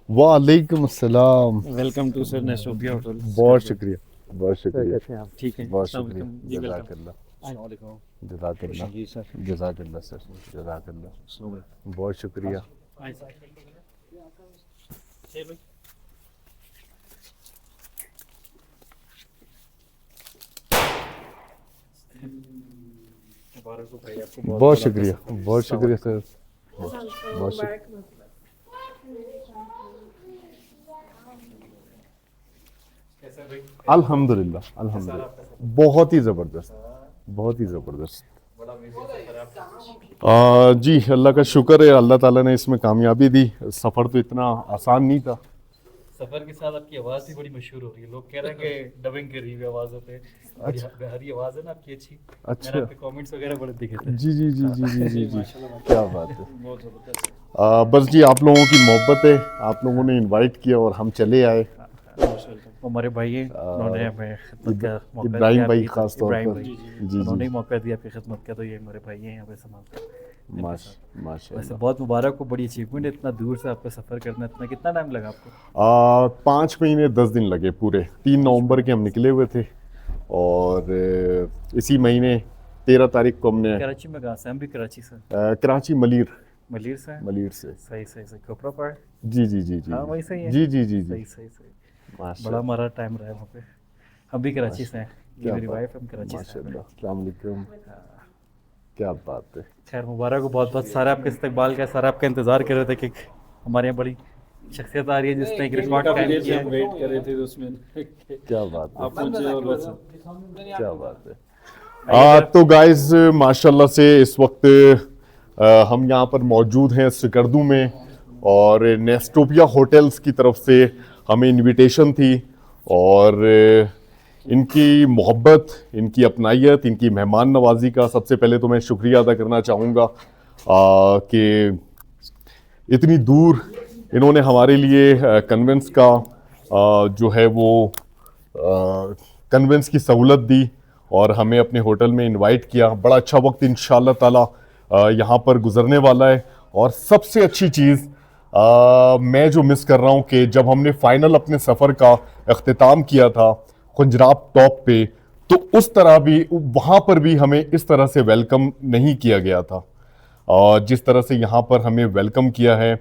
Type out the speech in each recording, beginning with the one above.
वालेकुम अस्सलाम। Welcome to sir Nestopia hotel. बहुत शुक्रिया, बहुत शुक्रिया, आप ठीक है? बहुत अस्सलाम शुक्रिया। वालेकुम जी, वेलकम। जज़ाकल्लाह, अस्सलाम जज़ाकल्लाह, जी सर। जज़ाकल्लाह सर, जज़ाकल्लाह, वालेकुम। बहुत शुक्रिया। बहुत शुक्रिया, बहुत शुक्रिया सर, बहुत शुक्रिया। अल्हम्दुलिल्लाह, अल्हम्दुलिल्लाह, बहुत ही ज़बरदस्त, बहुत ही ज़बरदस्त। जी अल्लाह का शुक्र है, अल्लाह ताला ने इसमें कामयाबी दी। सफ़र तो इतना आसान नहीं था। सफर के साथ आपकी आवाज़ भी बड़ी मशहूर हो रही है। लोग कह रहे हैं कि डबिंग कर रही है आवाज़ों पे। अच्छा। बिहारी आवाज़ है ना आपकी अच्छी। अच्छा। मैंने आपके कमेंट्स वगैरह बड़े देखे थे। जी जी जी जी जी जी जी, क्या बात है। बहुत ज़बरदस्त। बस जी आप लोगों की मोहब्बत है, आप लोगों ने इनवाइट किया और हम चले आए। हमारे भाई हैं, उन्होंने हमें खिदमत का मौका दिया इब्राहिम भाई आपकी तरफ। ख़ास तौर इब्राहिम पर। भाई, जी उन्होंने जी, ही मौका दिया आपकी खिदमत का, तो ये हमारे भाई हैं यहाँ पे संभालते हैं इनके साथ। वैसे माशाल्लाह। बहुत मुबारक हो, बड़ी अचीवमेंट है इतना दूर से आपका सफ़र करना। इतना कितना टाइम लगा आपको? 5 महीने 10 दिन लगे पूरे। 3 नवंबर के हम निकले हुए थे और इसी महीने 13 तारीख को हमने कराची में कहाँ से? हम भी कराची से। कराची मलीर, मलीर से हैं? मलीर से। सही सही सही। कोपरा पर? जी जी जी जी हाँ वही सही है। जी जी जी जी, सही सही सही। बड़ा माशाल्लाह, हमारा टाइम रहा है वहाँ पे। हम भी कराची से हैं। ये क्या मेरी बात, वाइफ, हम कराची से हैं। माशाल्लाह, अस्सलाम वालेकुम, क्या बात है। खैर मुबारक हो, बहुत बहुत। सारे आपके इस्तकबाल का, सारा आपका इंतज़ार कर रहे थे कि हमारे यहाँ बड़ी शख्सियत आ रही है जिसने एक रिकॉर्ड कायम किया है। वेट कर रहे थे तो उसमें क्या बात है, आप पहुंचे और बस क्या बात है। तो गाइस माशाल्लाह से इस वक्त हम यहाँ पर मौजूद हैं सिकरदू में और नेस्टोपिया होटल्स की तरफ से हमें इनविटेशन थी और इनकी मोहब्बत, इनकी अपनायत, इनकी मेहमान नवाजी का सबसे पहले तो मैं शुक्रिया अदा करना चाहूँगा कि इतनी दूर इन्होंने हमारे लिए कन्वेंस का जो है वो कन्वेंस की सहूलत दी और हमें अपने होटल में इनवाइट किया। बड़ा अच्छा वक्त इंशाअल्लाह ताला यहाँ पर गुजरने वाला है। और सबसे अच्छी चीज़ मैं जो मिस कर रहा हूँ कि जब हमने फाइनल अपने सफ़र का अख्तिताम किया था खुंजराब टॉप पे, तो उस तरह भी वहाँ पर भी हमें इस तरह से वेलकम नहीं किया गया था और जिस तरह से यहाँ पर हमें वेलकम किया है।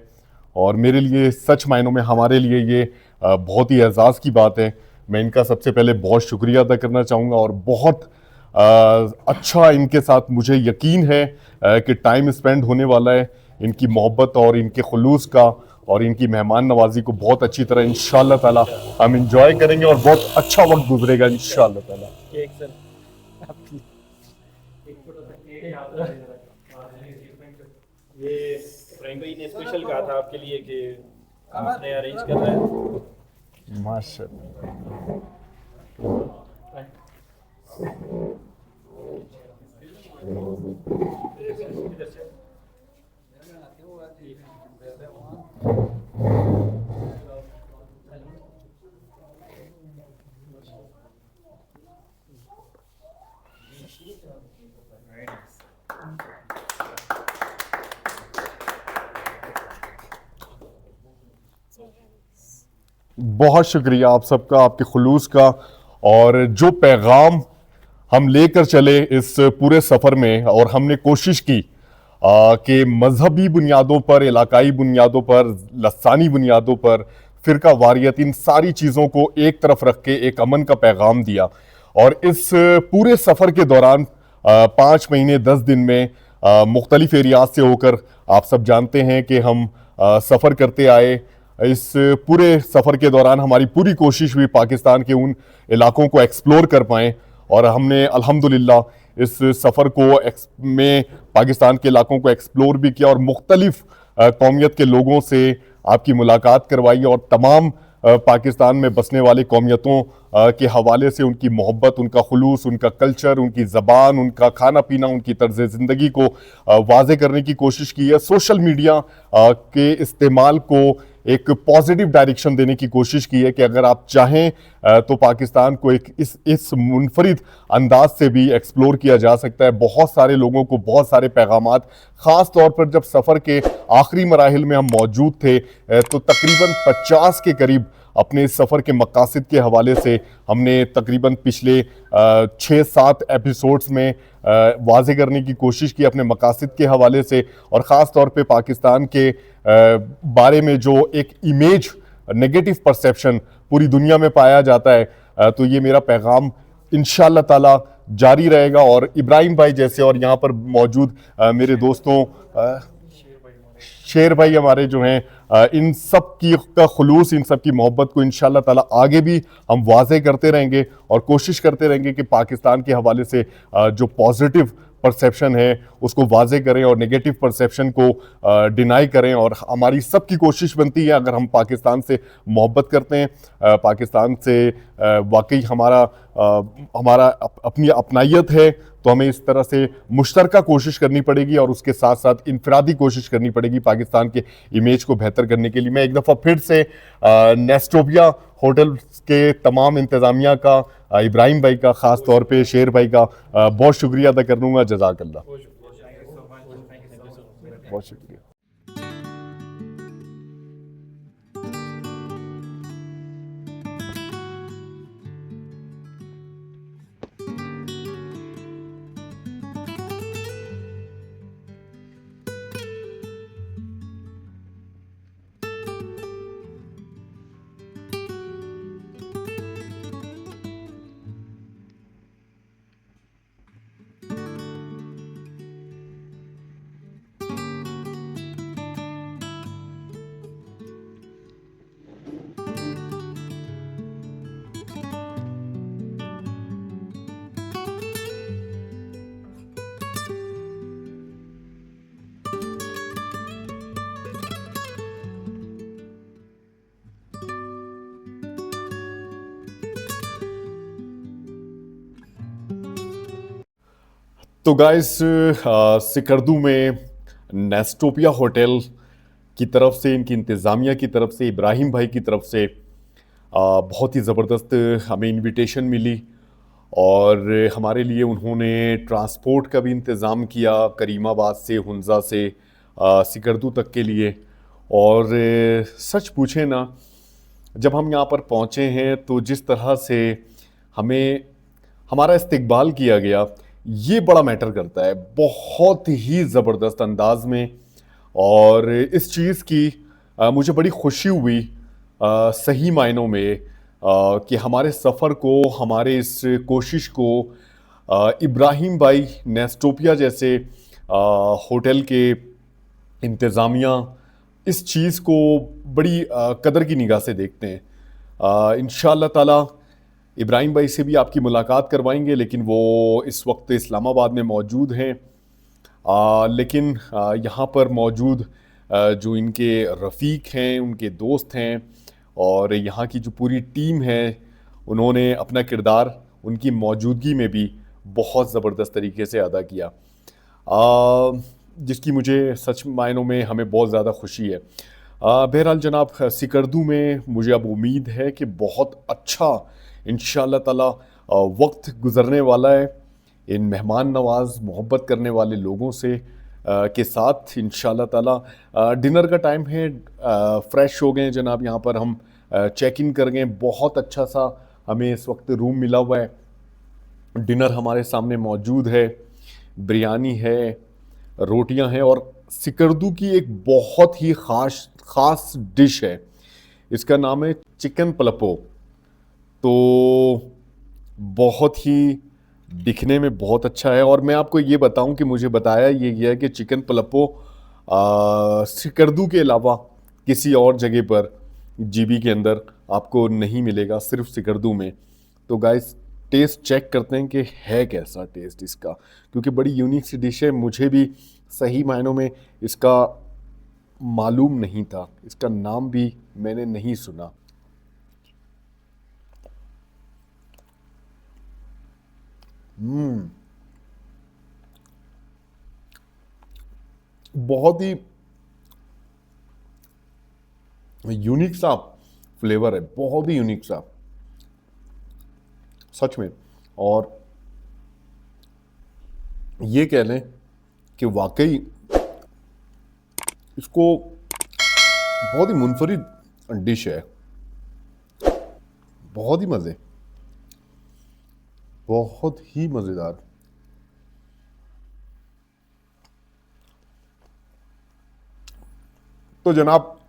और मेरे लिए सच मायनों में हमारे लिए ये बहुत ही एजाज़ की बात है। मैं इनका सबसे पहले बहुत शुक्रिया अदा करना चाहूँगा और बहुत अच्छा इनके साथ मुझे यकीन है कि टाइम स्पेंड होने वाला है। इनकी मोहब्बत और इनके खुलूस का और इनकी मेहमान नवाजी को बहुत अच्छी तरह इंशाअल्लाह ताला हम इंजॉय करेंगे और बहुत अच्छा वक्त गुजरेगा इंशाअल्लाह ताला। केक सर ये फ्रैंक भाई ने स्पेशल कहा था आपके लिए कि आपने अरेंज कर रहा है। माशाअल्लाह, बहुत शुक्रिया आप सबका, आपके खुलूस का। और जो पैगाम हम लेकर चले इस पूरे सफ़र में और हमने कोशिश की कि मजहबी बुनियादों पर, इलाकाई बुनियादों पर, लसानी बुनियादों पर, फ़िरका वारियत, इन सारी चीज़ों को एक तरफ रख के एक अमन का पैगाम दिया। और इस पूरे सफ़र के दौरान 5 महीने 10 दिन में मुख्तलिफ एरियाज से होकर, आप सब जानते हैं कि हम सफ़र करते आए। इस पूरे सफ़र के दौरान हमारी पूरी कोशिश हुई पाकिस्तान के उन इलाकों को एक्सप्लोर कर पाएँ और हमने अल्हम्दुलिल्लाह इस सफ़र को में पाकिस्तान के इलाकों को एक्सप्लोर भी किया और मुख्तलिफ कौमियत के लोगों से आपकी मुलाकात करवाई और तमाम पाकिस्तान में बसने वाली कौमियतों के हवाले से उनकी मोहब्बत, उनका खुलूस, उनका कल्चर, उनकी ज़बान, उनका खाना पीना, उनकी तर्ज़ ज़िंदगी को वाज़े करने की कोशिश की है। सोशल मीडिया के इस्तेमाल को एक पॉजिटिव डायरेक्शन देने की कोशिश की है कि अगर आप चाहें तो पाकिस्तान को एक इस मुनफरिद अंदाज से भी एक्सप्लोर किया जा सकता है। बहुत सारे लोगों को बहुत सारे पैगामात, ख़ास तौर पर जब सफ़र के आखिरी मराहिल में हम मौजूद थे तो तकरीबन 50 के करीब अपने इस सफ़र के मकासद के हवाले से हमने तकरीबन पिछले 6-7 एपिसोड्स में वाज़े करने की कोशिश की अपने मकासद के हवाले से, और ख़ास तौर पे पाकिस्तान के बारे में जो एक इमेज नेगेटिव परसेप्शन पूरी दुनिया में पाया जाता है, तो ये मेरा पैगाम इंशाअल्लाह ताला जारी रहेगा। और इब्राहिम भाई जैसे और यहाँ पर मौजूद मेरे दोस्तों शेर भाई हमारे जो हैं, इन सब की का खुलूस, इन सब की मोहब्बत को इंशाअल्लाह ताला आगे भी हम वाज़े करते रहेंगे और कोशिश करते रहेंगे कि पाकिस्तान के हवाले से जो पॉजिटिव परसेप्शन है उसको वाज़े करें और नेगेटिव परसेप्शन को डिनाई करें। और हमारी सब की कोशिश बनती है, अगर हम पाकिस्तान से मोहब्बत करते हैं, पाकिस्तान से वाकई हमारा अपनी अपनाइयत है, तो हमें इस तरह से मुश्तरका कोशिश करनी पड़ेगी और उसके साथ साथ इनफरादी कोशिश करनी पड़ेगी पाकिस्तान के इमेज को बेहतर करने के लिए। मैं एक दफ़ा फिर से नेस्टोपिया होटल के तमाम इंतज़ामिया का, इब्राहिम भाई का, ख़ास तौर पे शेर भाई का बहुत शुक्रिया अदा कर दूँगा। जज़ाकल्लाह, बहुत शुक्रिया। तो गाइस, सिकरदू में नेस्टोपिया होटल की तरफ से, इनकी इंतज़ामिया की तरफ से, इब्राहिम भाई की तरफ से बहुत ही ज़बरदस्त हमें इनविटेशन मिली और हमारे लिए उन्होंने ट्रांसपोर्ट का भी इंतज़ाम किया करीमाबाद से, हुंज़ा से सिकरदू तक के लिए। और सच पूछे ना, जब हम यहाँ पर पहुँचे हैं तो जिस तरह से हमें हमारा इस्तकबाल किया गया, ये बड़ा मैटर करता है, बहुत ही ज़बरदस्त अंदाज में। और इस चीज़ की मुझे बड़ी खुशी हुई सही मायनों में कि हमारे सफ़र को, हमारे इस कोशिश को इब्राहिम भाई नेस्टोपिया जैसे होटल के इंतज़ामिया इस चीज़ को बड़ी कदर की निगाह से देखते हैं। इंशाअल्लाह ताला इब्राहिम भाई से भी आपकी मुलाकात करवाएंगे, लेकिन वो इस वक्त इस्लामाबाद में मौजूद हैं। लेकिन यहाँ पर मौजूद जो इनके रफ़ीक हैं, उनके दोस्त हैं और यहाँ की जो पूरी टीम है, उन्होंने अपना किरदार उनकी मौजूदगी में भी बहुत ज़बरदस्त तरीके से अदा किया, जिसकी मुझे सच मायनों में हमें बहुत ज़्यादा खुशी है। बहरहाल जनाब, सिकरदू में मुझे अब उम्मीद है कि बहुत अच्छा इंशाअल्लाह ताला वक्त गुज़रने वाला है इन मेहमान नवाज, मोहब्बत करने वाले लोगों से के साथ। इंशाअल्लाह ताला डिनर का टाइम है, फ्रेश हो गए जनाब, यहाँ पर हम चेक इन कर गए। बहुत अच्छा सा हमें इस वक्त रूम मिला हुआ है, डिनर हमारे सामने मौजूद है, बिरयानी है, रोटियां हैं और सिकरदू की एक बहुत ही ख़ास डिश है, इसका नाम है चिकन पलपो। तो बहुत ही दिखने में बहुत अच्छा है और मैं आपको ये बताऊं कि मुझे बताया ये गया है कि चिकन पलपो सिकरदू के अलावा किसी और जगह पर जीबी के अंदर आपको नहीं मिलेगा, सिर्फ सिकरदू में। तो गाइस, टेस्ट चेक करते हैं कि है कैसा टेस्ट इसका, क्योंकि बड़ी यूनिक सी डिश है, मुझे भी सही मायनों में इसका मालूम नहीं था, इसका नाम भी मैंने नहीं सुना। बहुत ही यूनिक सा फ्लेवर है, बहुत ही यूनिक सा सच में। और ये कह लें कि वाकई इसको बहुत ही मुनफरिद डिश है, बहुत ही मज़े, बहुत ही मज़ेदार। तो जनाब,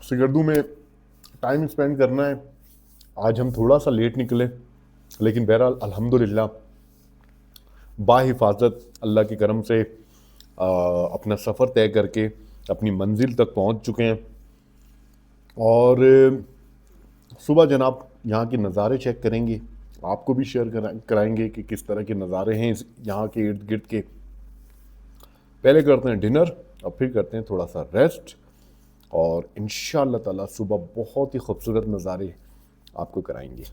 सिगरदू में टाइम स्पेंड करना है। आज हम थोड़ा सा लेट निकले, लेकिन बहरहाल अल्हम्दुलिल्लाह बाहिफाजत अल्लाह के करम से अपना सफ़र तय करके अपनी मंजिल तक पहुंच चुके हैं। और सुबह जनाब यहाँ के नज़ारे चेक करेंगे, आपको भी शेयर कराएंगे कि किस तरह के नज़ारे हैं इस यहाँ के इर्द गिर्द के। पहले करते हैं डिनर और फिर करते हैं थोड़ा सा रेस्ट, और इंशाअल्लाह ताला सुबह बहुत ही खूबसूरत नज़ारे आपको कराएंगे।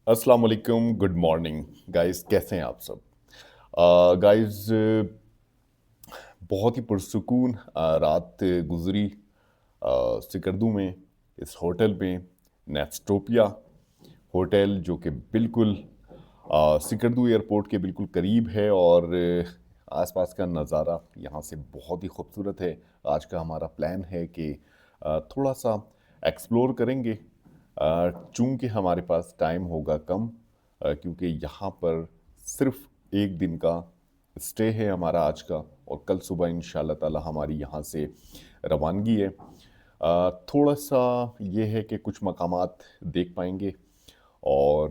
अस्सलाम वालेकुम, गुड मॉर्निंग गाइस, कैसे हैं आप सब? गाइस, बहुत ही पुरसुकून रात गुजरी सिकरदू में, इस होटल में, नेस्टोपिया होटल, जो कि बिल्कुल सिकरदू एयरपोर्ट के बिल्कुल करीब है। और आसपास का नज़ारा यहाँ से बहुत ही खूबसूरत है। आज का हमारा प्लान है कि थोड़ा सा एक्सप्लोर करेंगे, चूँकि हमारे पास टाइम होगा कम, क्योंकि यहाँ पर सिर्फ एक दिन का स्टे है हमारा आज का, और कल सुबह इंशाल्लाह ताला हमारी यहाँ से रवानगी है। थोड़ा सा ये है कि कुछ मकामात देख पाएंगे, और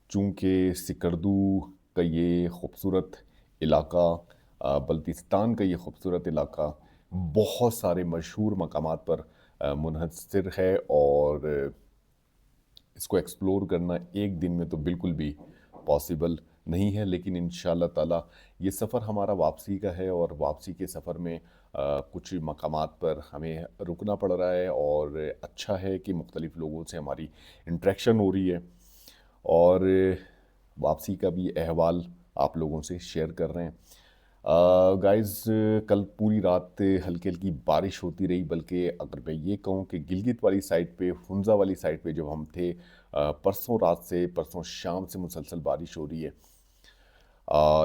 चूँकि सिकरदू का ये खूबसूरत इलाका, बल्तिस्तान का ये खूबसूरत इलाका बहुत सारे मशहूर मकामात पर मुनहसर है, और इसको एक्सप्लोर करना एक दिन में तो बिल्कुल भी पॉसिबल नहीं है। लेकिन इंशाल्लाह ताला ये सफ़र हमारा वापसी का है, और वापसी के सफ़र में कुछ मकामात पर हमें रुकना पड़ रहा है, और अच्छा है कि मुख्तलिफ़ लोगों से हमारी इंटरेक्शन हो रही है, और वापसी का भी अहवाल आप लोगों से शेयर कर रहे हैं। गाइस, कल पूरी रात हल्की हल्की बारिश होती रही, बल्कि अगर मैं ये कहूँ कि गिलगित वाली साइड पे, हुंजा वाली साइड पे जब हम थे, परसों रात से परसों शाम से मुसलसल बारिश हो रही है।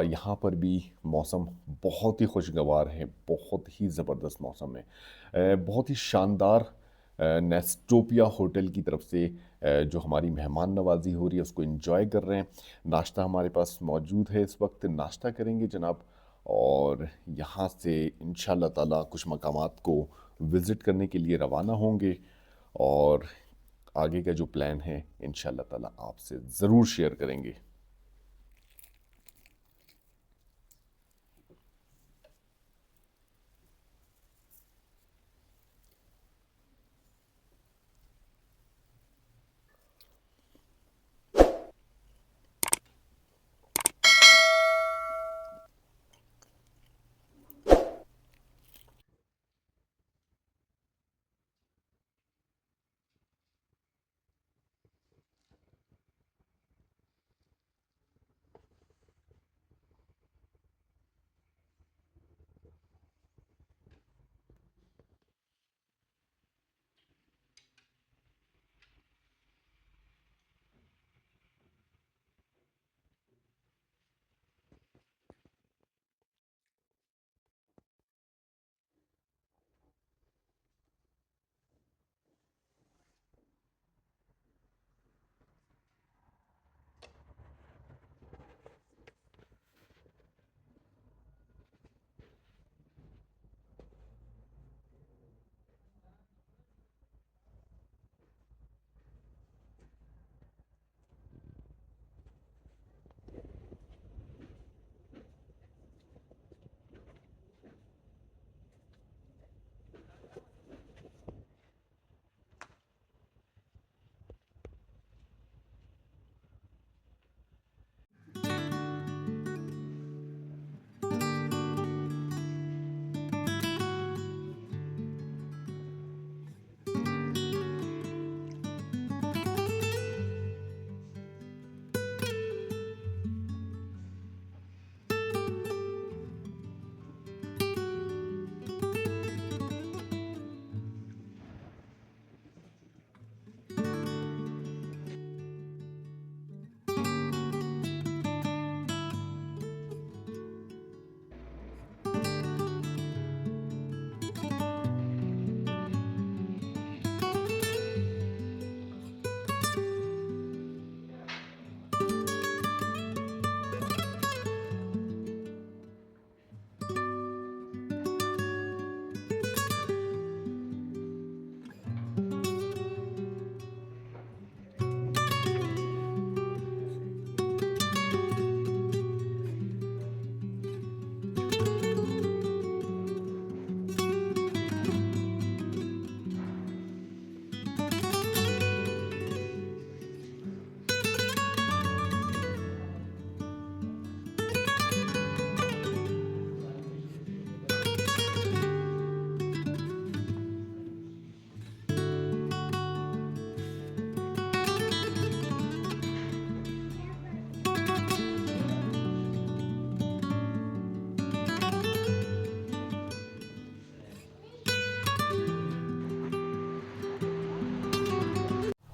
यहाँ पर भी मौसम बहुत ही खुशगवार है, बहुत ही ज़बरदस्त मौसम है। बहुत ही शानदार नेस्टोपिया होटल की तरफ से जो हमारी मेहमान नवाजी हो रही है उसको एंजॉय कर रहे हैं। नाश्ता हमारे पास मौजूद है, इस वक्त नाश्ता करेंगे जनाब, और यहाँ से इंशाल्लाह ताला कुछ मकामात को विज़िट करने के लिए रवाना होंगे, और आगे का जो प्लान है इंशाल्लाह ताला आपसे ज़रूर शेयर करेंगे।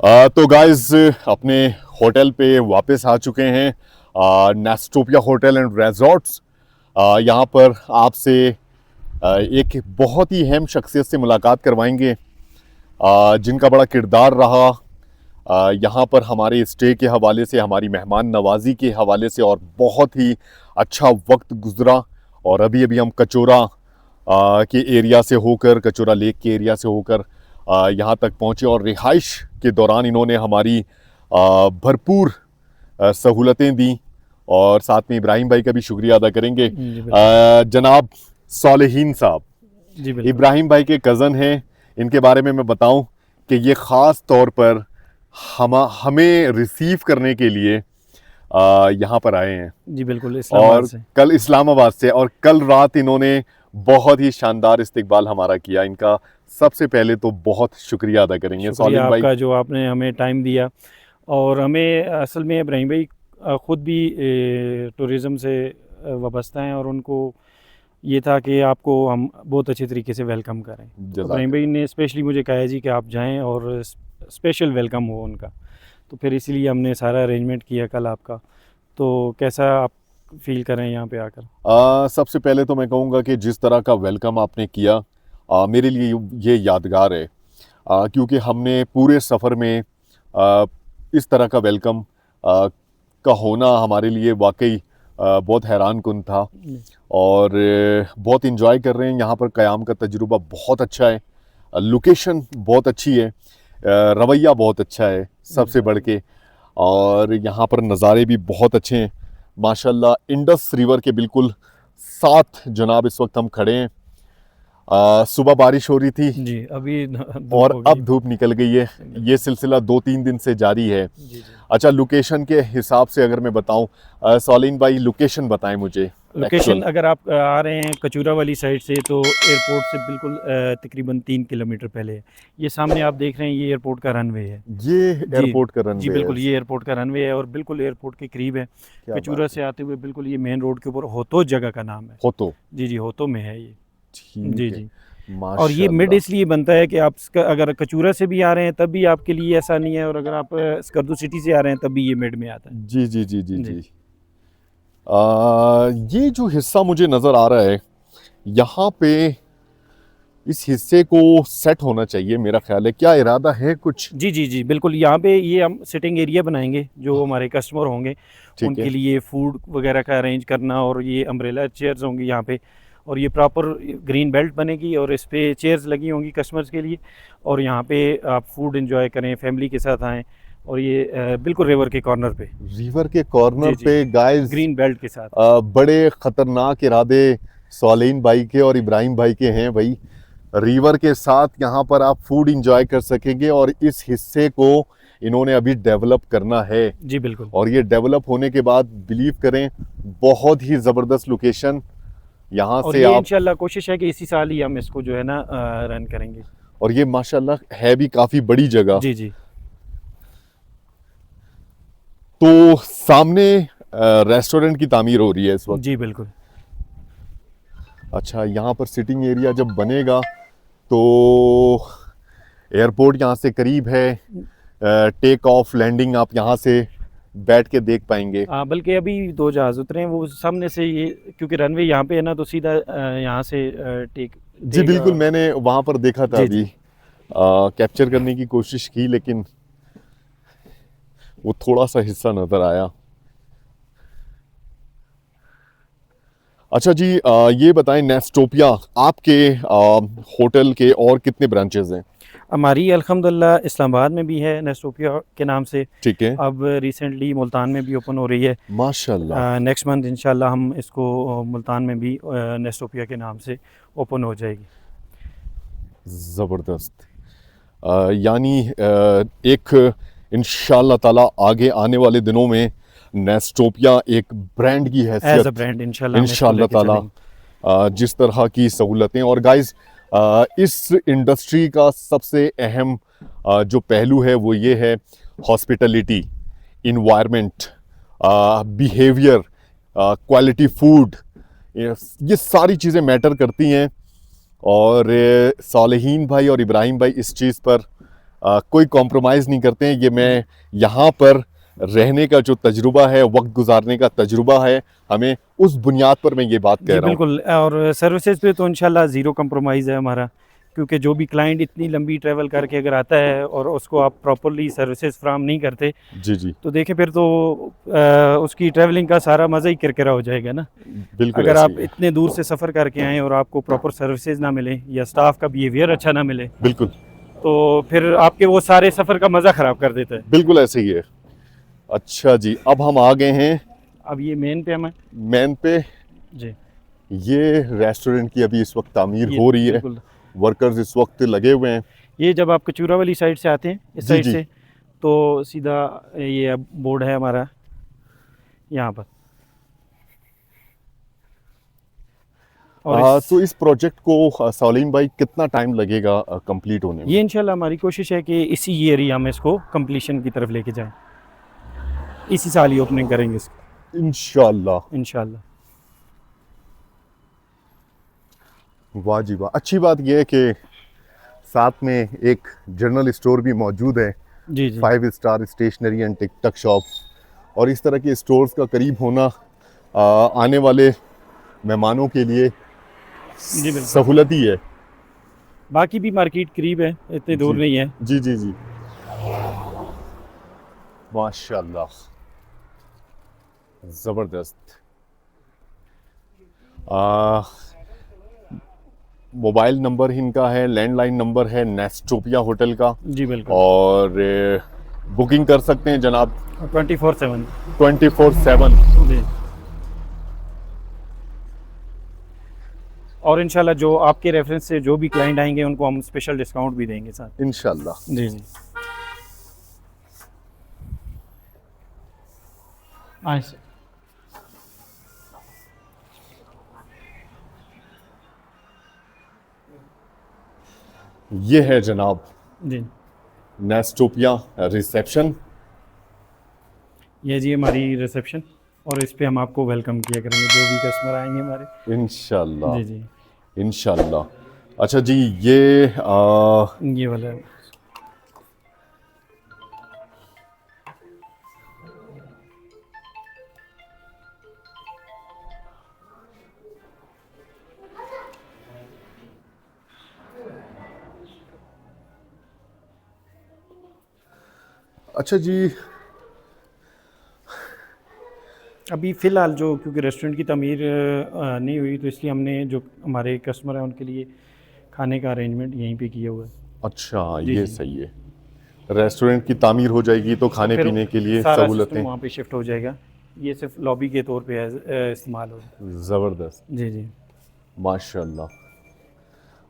तो गाइस अपने होटल पे वापस आ चुके हैं, नेस्टोपिया होटल एंड रिजॉर्ट्स। यहाँ पर आपसे एक बहुत ही अहम शख्सियत से मुलाकात करवाएंगे, जिनका बड़ा किरदार रहा यहाँ पर हमारे स्टे के हवाले से, हमारी मेहमान नवाजी के हवाले से, और बहुत ही अच्छा वक्त गुजरा। और अभी अभी हम कचोरा के एरिया से होकर, कचोरा लेक के एरिया से होकर यहाँ तक पहुँचे, और रिहाइश के दौरान इन्होंने हमारी भरपूर सहूलतें दी। और साथ में इब्राहिम भाई का भी शुक्रिया अदा करेंगे। जनाब सालेहीन साहब, जी बिल्कुल। इब्राहिम भाई के कज़न हैं। इनके बारे में मैं बताऊं कि ये ख़ास तौर पर हमें रिसीव करने के लिए यहाँ पर आए हैं। जी बिल्कुल, और इस्लामाबाद से। कल इस्लामाबाद से, और कल रात इन्होंने बहुत ही शानदार इस्तकबाल हमारा किया। इनका सबसे पहले तो बहुत शुक्रिया अदा करेंगे शुक्रिया सालिम भाई। आपका जो आपने हमें टाइम दिया। और हमें असल में इब्राहिम भाई ख़ुद भी टूरिज़म से वाबस्ता हैं, और उनको ये था कि आपको हम बहुत अच्छे तरीके से वेलकम करें। तो इब्राहिम भाई ने स्पेशली मुझे कहा है जी कि आप जाएं और स्पेशल वेलकम हो उनका। तो फिर इसीलिए हमने सारा अरेंजमेंट किया कल आपका। तो कैसा आप फील करें यहाँ पे आकर? सबसे पहले तो मैं कहूँगा कि जिस तरह का वेलकम आपने किया, मेरे लिए ये यादगार है, क्योंकि हमने पूरे सफ़र में इस तरह का वेलकम का होना हमारे लिए वाकई बहुत हैरान कुन था। और बहुत इंजॉय कर रहे हैं यहाँ पर। क़याम का तजुर्बा बहुत अच्छा है, लोकेशन बहुत अच्छी है, रवैया बहुत अच्छा है सबसे बढ़ के, और यहाँ पर नज़ारे भी बहुत अच्छे हैं माशाल्लाह। इंडस रिवर के बिल्कुल साथ जनाब इस वक्त हम खड़े हैं। सुबह बारिश हो रही थी जी, अभी और अब धूप निकल गई है। ये सिलसिला 2-3 दिन से जारी है। जी। अच्छा, लोकेशन के हिसाब से अगर मैं बताऊं, सालीन भाई लोकेशन बताएं मुझे। लोकेशन अगर आप आ रहे हैं कचूरा वाली साइड से, तो एयरपोर्ट से बिल्कुल तकरीबन 3 किलोमीटर पहले है। ये सामने आप देख रहे हैं, ये एयरपोर्ट का रनवे है। ये एयरपोर्ट का रनवे जी बिल्कुल, है। ये एयरपोर्ट का रनवे है और बिल्कुल एयरपोर्ट के करीब है। कचूरा से आते हुए बिल्कुल ये मेन रोड के ऊपर होतो जगह का नाम है। होतो, जी, होतो में है ये। जी जी। और ये मिड इसलिए बनता है कि आप अगर कचूरा से भी आ रहे हैं तब भी आपके लिए ऐसा नहीं है, और अगर आप स्कर्दू सिटी से आ रहे हैं तब भी ये मिड में आता है। जी जी जी जी जी। ये जो हिस्सा मुझे नज़र आ रहा है, यहाँ पे इस हिस्से को सेट होना चाहिए मेरा ख्याल है। क्या इरादा है कुछ? जी बिल्कुल। यहाँ पे ये हम सिटिंग एरिया बनाएंगे, जो हमारे कस्टमर होंगे उनके लिए फ़ूड वगैरह का अरेंज करना, और ये अम्ब्रेला चेयर्स होंगी यहाँ पे, और ये प्रॉपर ग्रीन बेल्ट बनेगी और इस पे चेयर्स लगी होंगी कस्टमर्स के लिए, और यहाँ पे आप फूड एंजॉय करें, फैमिली के साथ आएँ। और ये बिल्कुल रिवर के कॉर्नर पे, रिवर के कॉर्नर पे गाइस, ग्रीन बेल्ट के साथ। बड़े ख़तरनाक इरादे सालीन भाई के और इब्राहिम भाई के हैं भाई। रिवर के साथ यहाँ पर आप फूड इंजॉय कर सकेंगे, और इस हिस्से को इन्होंने अभी डेवलप करना है। जी बिल्कुल। और ये डेवलप होने के बाद बिलीव करें, बहुत ही ज़बरदस्त लोकेशन यहाँ से आप, इंशाल्लाह कोशिश है कि इसी साल ही हम इसको जो है ना रन करेंगे। और ये माशाल्लाह है भी काफ़ी बड़ी जगह। जी। तो सामने रेस्टोरेंट की तामीर हो रही है इस वक्त। जी बिल्कुल। अच्छा, यहाँ पर सिटिंग एरिया जब बनेगा तो एयरपोर्ट यहाँ से करीब है, टेक ऑफ लैंडिंग आप यहाँ से बैठ के देख पाएंगे। बल्कि अभी 2 जहाज़ उतरे हैं वो सामने से, ये क्योंकि रनवे यहाँ पे है ना, तो सीधा यहाँ से टेक। जी बिल्कुल, मैंने वहाँ पर देखा था, अभी कैप्चर करने की कोशिश की, लेकिन वो थोड़ा सा हिस्सा नज़र आया। अच्छा जी, ये बताएं, नेस्टोपिया आपके होटल के और कितने ब्रांचेस हैं? हमारी अल्हम्दुलिल्लाह इस्लामाबाद में भी है नेस्टोपिया के नाम से। ठीक है। अब रिसेंटली मुल्तान में भी ओपन हो रही है माशाल्लाह। नेक्स्ट मंथ इंशाल्लाह हम इसको मुल्तान में भी नेस्टोपिया के नाम से ओपन हो जाएगी। ज़बरदस्त। यानी एक इंशाल्लाह ताला आगे आने वाले दिनों में नेस्टोपिया एक ब्रांड की हैसियत, ब्रांड इंशाल्लाह ताला जिस तरह की सहूलतें। और गाइस, इस इंडस्ट्री का सबसे अहम जो पहलू है वो ये है hospitality, environment, behaviour, quality food, ये सारी चीज़ें मैटर करती हैं। और सालेहीन भाई और इब्राहिम भाई इस चीज़ पर कोई कॉम्प्रोमाइज़ नहीं करते हैं। ये मैं यहाँ पर रहने का जो तजुर्बा है, वक्त गुजारने का तजुर्बा है, हमें उस बुनियाद पर मैं ये बात कह जी रहा हूँ। बिल्कुल, और सर्विसेज पे तो इंशाल्लाह ज़ीरो कंप्रोमाइज़ है हमारा, क्योंकि जो भी क्लाइंट इतनी लंबी ट्रैवल करके अगर आता है और उसको आप प्रॉपरली सर्विसेज फ्राहम नहीं करते, जी जी, तो देखिए फिर तो उसकी ट्रैवलिंग का सारा मज़ा ही किरकिरा हो जाएगा ना। बिल्कुल अगर ऐसे ही आप है। इतने दूर से सफ़र करके आएँ और आपको प्रॉपर सर्विसेज ना मिले या स्टाफ का बिहेवियर अच्छा ना मिले, बिल्कुल तो फिर आपके वो सारे सफ़र का मज़ा ख़राब कर देता है। बिल्कुल ऐसे ही है। अच्छा जी, अब हम आ गए हैं अब ये मेन पे हमें मेन पे। जी, ये रेस्टोरेंट की अभी इस वक्त तामीर ये हो रही है, बिल्कुल, वर्कर्स इस वक्त लगे हुए हैं। ये जब आप कचूरा वाली साइड से आते हैं, इस जी साइड जी, से, तो सीधा ये बोर्ड है हमारा यहाँ पर। और इस तो इस प्रोजेक्ट को सलीम भाई कितना टाइम लगेगा कंप्लीट होने में? ये इंशाल्लाह हमारी कोशिश है कि इसी ईयर ही हम इसको कंप्लीशन की तरफ लेके जाएं। इसी साल ही ओपनिंग करेंगे इसकी इंशाल्लाह। इंशाल्लाह। वाह जी वाह, अच्छी बात यह है कि साथ में एक जनरल स्टोर भी मौजूद है, G G 5 star stationery and TikTok shop. और इस तरह के स्टोर्स का करीब होना आने वाले मेहमानों के लिए जी बिल्कुल। सहूलत ही है। बाकी भी मार्केट करीब है, इतनी दूर जी नहीं है। जी जी जी, माशाल्लाह, ज़बरदस्त। मोबाइल नंबर इनका है, लैंडलाइन नंबर है नेस्टोपिया होटल का। जी बिल्कुल, और बुकिंग कर सकते हैं जनाब 24/7। 24/7। जी, और इंशाल्लाह जो आपके रेफरेंस से जो भी क्लाइंट आएंगे उनको हम स्पेशल डिस्काउंट भी देंगे साथ। इंशाल्लाह। जी जी, नाइस। ये है जनाब जी, नेस्टोपिया रिसेप्शन। ये जी हमारी रिसेप्शन, और इस पे हम आपको वेलकम किया करेंगे जो भी कस्टमर आएंगे हमारे। इंशाल्लाह जी जी, इंशाल्लाह। अच्छा जी, ये ये वाला है। अच्छा जी, अभी फ़िलहाल जो, क्योंकि रेस्टोरेंट की तमीर नहीं हुई, तो इसलिए हमने जो हमारे कस्टमर हैं उनके लिए खाने का अरेंजमेंट यहीं पे किया हुआ है। अच्छा जी ये जी, सही है। रेस्टोरेंट की तामीर हो जाएगी तो तो खाने फिर पीने के लिए सारा सिस्टम सहूलतें। वहाँ पे शिफ्ट हो जाएगा। ये सिर्फ लॉबी के तौर पे इस्तेमाल होगा। ज़बरदस्त, जी जी, माशाल्लाह।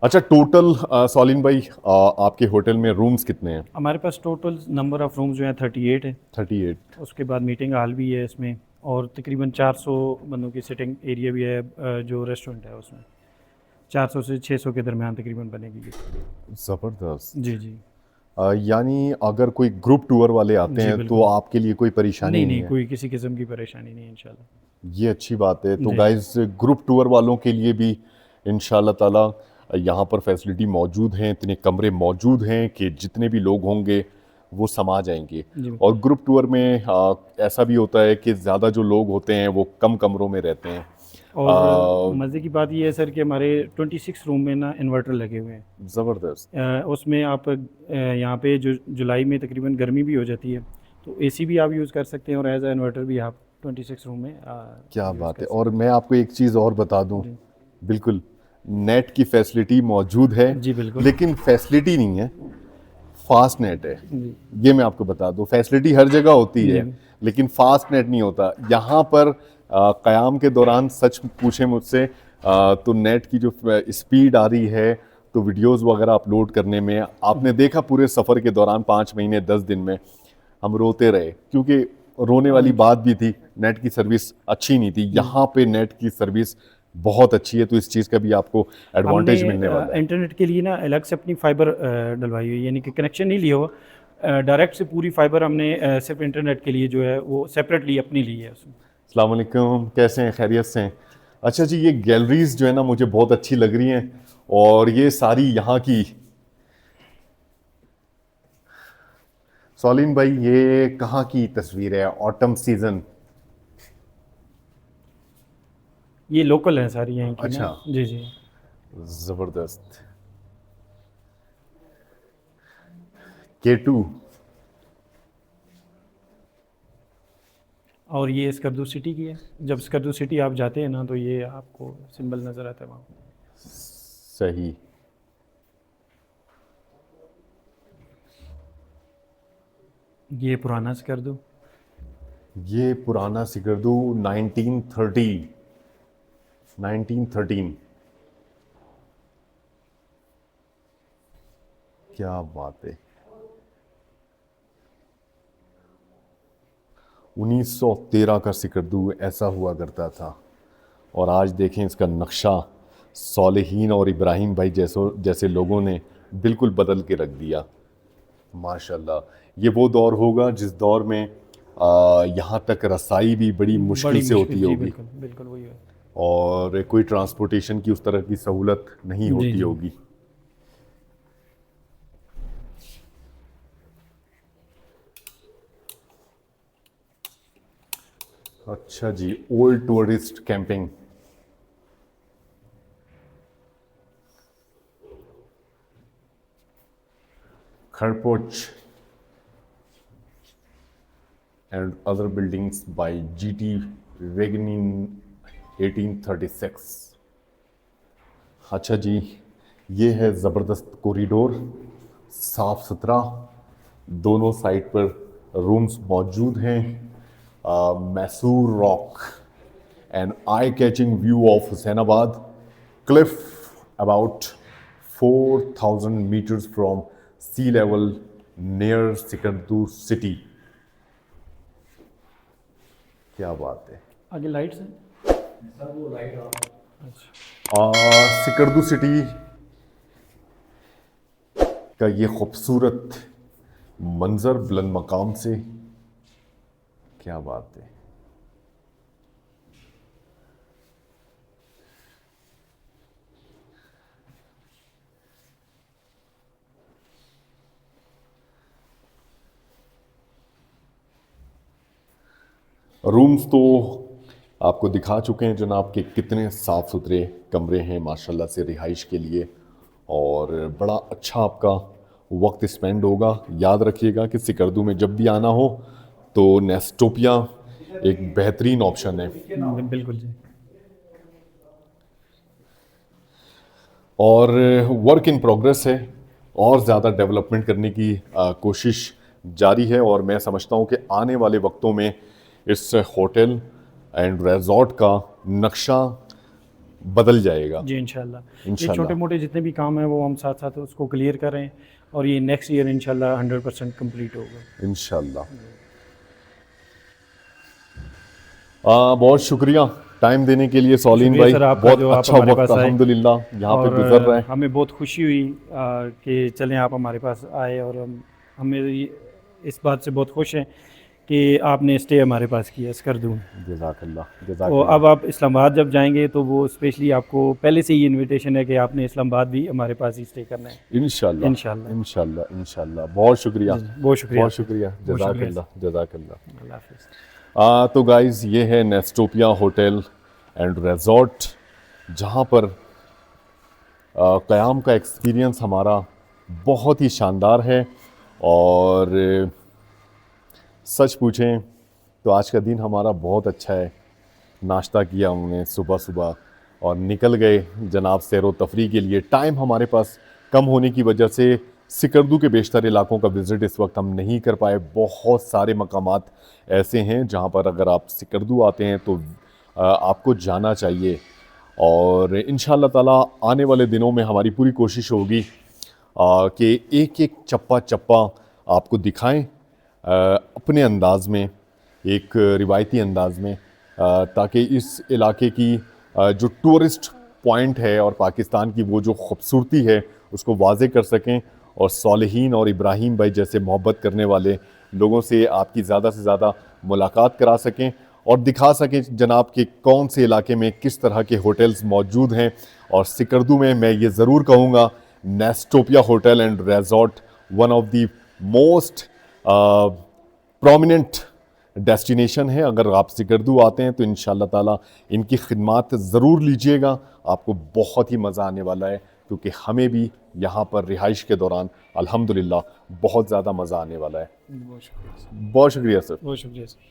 अच्छा, टोटल सलीम भाई, आपके होटल में रूम्स कितने हैं? हमारे पास टोटल नंबर ऑफ़ रूम्स जो हैं 38 है। 38। उसके बाद मीटिंग हॉल भी है इसमें, और तकरीबन 400 बंदों की सिटिंग एरिया भी है। जो रेस्टोरेंट है उसमें 400 से 600 के दरमियान तकरीबन बनेगी। ज़बरदस्त। जी जी, यानी अगर कोई ग्रुप टूर वाले आते जी हैं तो बिल्कुल। आपके लिए कोई परेशानी नहीं नहीं नहीं, है? कोई किसी किस्म की परेशानी नहीं है इंशाल्लाह। ये अच्छी बात है। तो जी गाइस, ग्रुप टूर वालों के लिए भी इंशाल्लाह ताला यहाँ पर फैसिलिटी मौजूद हैं, इतने कमरे मौजूद हैं कि जितने भी लोग होंगे वो समा जाएंगे। जी, और ग्रुप टूर में ऐसा भी होता है कि ज़्यादा जो लोग होते हैं वो कम कमरों में रहते हैं। और मज़े की बात ये है सर कि हमारे 26 रूम में ना इन्वर्टर लगे हुए हैं। ज़बरदस्त। उसमें आप यहाँ पे जो जुलाई में तकरीबन गर्मी भी हो जाती है, तो एसी भी आप यूज़ कर सकते हैं, और एज आ इन्वर्टर भी आप 26 रूम में क्या यूज़ बात कर है। सकते और मैं आपको एक चीज़ और बता दूं, हैं। बिल्कुल नेट की फैसिलिटी मौजूद है, जी बिल्कुल। लेकिन फैसिलिटी नहीं है, फास्ट नेट है। जी ये मैं आपको बता दूं, फैसिलिटी हर जगह होती जी है लेकिन फास्ट नेट नहीं होता यहाँ पर। क़याम के दौरान सच पूछें मुझसे तो नेट की जो स्पीड आ रही है, तो वीडियोस वगैरह अपलोड करने में आपने देखा पूरे सफ़र के दौरान 5 महीने 10 दिन में हम रोते रहे, क्योंकि रोने वाली बात भी थी, नेट की सर्विस अच्छी नहीं थी। यहाँ पे नेट की सर्विस बहुत अच्छी है, तो इस चीज़ का भी आपको हमने एडवांटेज मिलने वाला है। इंटरनेट के लिए ना अलग से अपनी फाइबर डलवाई हुई है, यानी कि कनेक्शन नहीं लिया हुआ, डायरेक्ट से पूरी फाइबर हमने सिर्फ इंटरनेट के लिए जो है वो सेपरेटली अपनी ली है उसमें। अस्सलाम वालेकुम, कैसे हैं? खैरियत से हैं? अच्छा जी, ये गैलरीज जो है ना मुझे बहुत अच्छी लग रही हैं, और ये सारी यहाँ की सॉलिन भाई, ये कहाँ की तस्वीर है? Autumn season? ये लोकल है सारी यहीं की अच्छा। ना। जी जी। जबरदस्त। K2। और ये स्कर्दू सिटी की है। जब स्कर्दू सिटी आप जाते हैं ना तो ये आपको सिंबल नज़र आता है वहाँ। सही। ये पुराना स्कर्दू। ये पुराना सिकरदू 1913। 1913। क्या बात है। 1913 का सिकरदू ऐसा हुआ करता था। और आज देखें इसका नक्शा, सालेहीन और इब्राहिम भाई जैसे लोगों ने बिल्कुल बदल के रख दिया। माशाल्लाह। ये वो दौर होगा जिस दौर में यहाँ तक रसाई भी बड़ी मुश्किल बड़ी से होती मुश्किल, जी होगी, बिल्कुल बिल्कुल वही है। और कोई ट्रांसपोर्टेशन की उस तरह की सहूलत नहीं जी होती जी। होगी। अच्छा जी, old tourist camping. Kharpocho and other buildings by G.T. Wagon in 1836। अच्छा जी, ये है ज़बरदस्त कॉरिडोर, साफ सुथरा, दोनों साइड पर रूम्स मौजूद हैं। Mysore rock, an eye catching view of Hussainabad cliff about 4000 meters from sea level near Skardu city. क्या बात है। आगे लाइट्स हैं। सिकरदू सिटी का ये खूबसूरत मंजर बुलंद मकाम से, क्या बात है। रूम्स तो आपको दिखा चुके हैं जनाब कि कितने साफ़ सुथरे कमरे हैं माशाल्लाह से रिहाइश के लिए, और बड़ा अच्छा आपका वक्त स्पेंड होगा। याद रखिएगा कि सिकरदू में जब भी आना हो तो नेस्टोपिया एक बेहतरीन ऑप्शन है। बिल्कुल जी। और वर्क इन प्रोग्रेस है, और ज़्यादा डेवलपमेंट करने की कोशिश जारी है। और मैं समझता हूँ कि आने वाले वक्तों में इस होटल एंड रिजॉर्ट का नक्शा बदल जाएगा जी इंशाल्लाह। ये इंशाल्लाह। छोटे मोटे जितने भी काम हैं वो हम साथ साथ उसको क्लियर करें, और ये नेक्स्ट ईयर इंशाल्लाह 100% कंप्लीट होगा इंशाल्लाह। बहुत शुक्रिया टाइम देने के लिए सॉलिन शुक्रिया भाई। सर आपका बहुत जो आप अच्छा हमारे वक्त पास आए। अल्हम्दुलिल्लाह यहाँ पे और गुजर रहा है। हमें बहुत खुशी हुई कि चलें आप हमारे पास आए, और हमें इस बात से बहुत खुश हैं कि आपने स्टे हमारे पास किया स्कर्दू में। जज़ाकल्लाह तो जज़ाकल्लाह। अब आप इस्लामाबाद जब जाएंगे तो वो स्पेशली आपको पहले से ही इनविटेशन है कि आपने इस्लामाबाद भी हमारे पास ही स्टे करना है इंशाल्लाह इंशाल्लाह। इंशाल्लाह इंशाल्लाह। बहुत शुक्रिया, जी, बहुत शुक्रिया बहुत आपका। शुक्रिया। बहुत शुक्रिया। जज़ाकल्लाह जज़ाकल्लाह। अल्लाह हाफिज़। तो गाइज़, ये है नेस्टोपिया होटल एंड रिजॉर्ट, जहाँ पर क़याम का एक्सपीरियंस हमारा बहुत ही शानदार है। और सच पूछें तो आज का दिन हमारा बहुत अच्छा है। नाश्ता किया हमने सुबह सुबह और निकल गए जनाब सैर व तफरी के लिए। टाइम हमारे पास कम होने की वजह से सिकरदू के बेशतर इलाकों का विज़िट इस वक्त हम नहीं कर पाए। बहुत सारे मकामात ऐसे हैं जहाँ पर अगर आप सिकरदू आते हैं तो आपको जाना चाहिए। और इंशाअल्लाह ताला आने वाले दिनों में हमारी पूरी कोशिश होगी कि एक एक चप्पा चप्पा आपको दिखाएं अपने अंदाज में, एक रिवायती अंदाज में, ताकि इस इलाके की जो टूरिस्ट पॉइंट है और पाकिस्तान की वो जो खूबसूरती है उसको वाज़े कर सकें, और सालेहीन और इब्राहिम भाई जैसे मोहब्बत करने वाले लोगों से आपकी ज़्यादा से ज़्यादा मुलाकात करा सकें, और दिखा सकें जनाब कि कौन से इलाके में किस तरह के होटल्स मौजूद हैं। और सिकरदू में मैं ये ज़रूर कहूँगा, Nestopia hotel and resort one of the most prominent destination है। अगर आप सिकरदू आते हैं तो इंशाल्लाह ताला इनकी खिदमत ज़रूर लीजिएगा, आपको बहुत ही मज़ा आने वाला है, क्योंकि हमें भी यहाँ पर रिहाइश के दौरान अल्हम्दुलिल्लाह बहुत ज़्यादा मज़ा आने वाला है। बहुत शुक्रिया सर। बहुत शुक्रिया सर। बहुत शुक्रिया सर।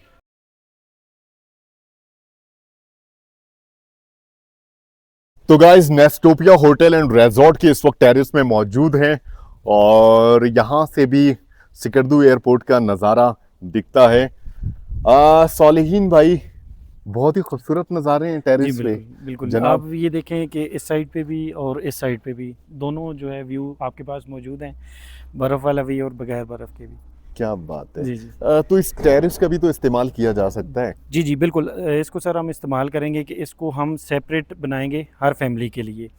तो गाइस, नेस्टोपिया होटल एंड रिजॉर्ट के इस वक्त टेरेस में मौजूद हैं और यहाँ से भी सिकरदू एयरपोर्ट का नज़ारा दिखता है। सालिहीन भाई, बहुत ही खूबसूरत नज़ारे हैं जी टेरेस पे बिल्कुल, बिल्कुल। जनाब। आप ये देखें कि इस साइड पे भी और इस साइड पे भी दोनों जो है व्यू आपके पास मौजूद हैं, बर्फ़ वाला भी और बगैर बर्फ़ के भी। क्या बात है। जी, जी। तो इस टेरेस का भी तो इस्तेमाल किया जा सकता है। जी, जी, बिल्कुल। इसको सर हम इस्तेमाल करेंगे कि इसको हम सेपरेट बनाएँगे हर फैमिली के लिए।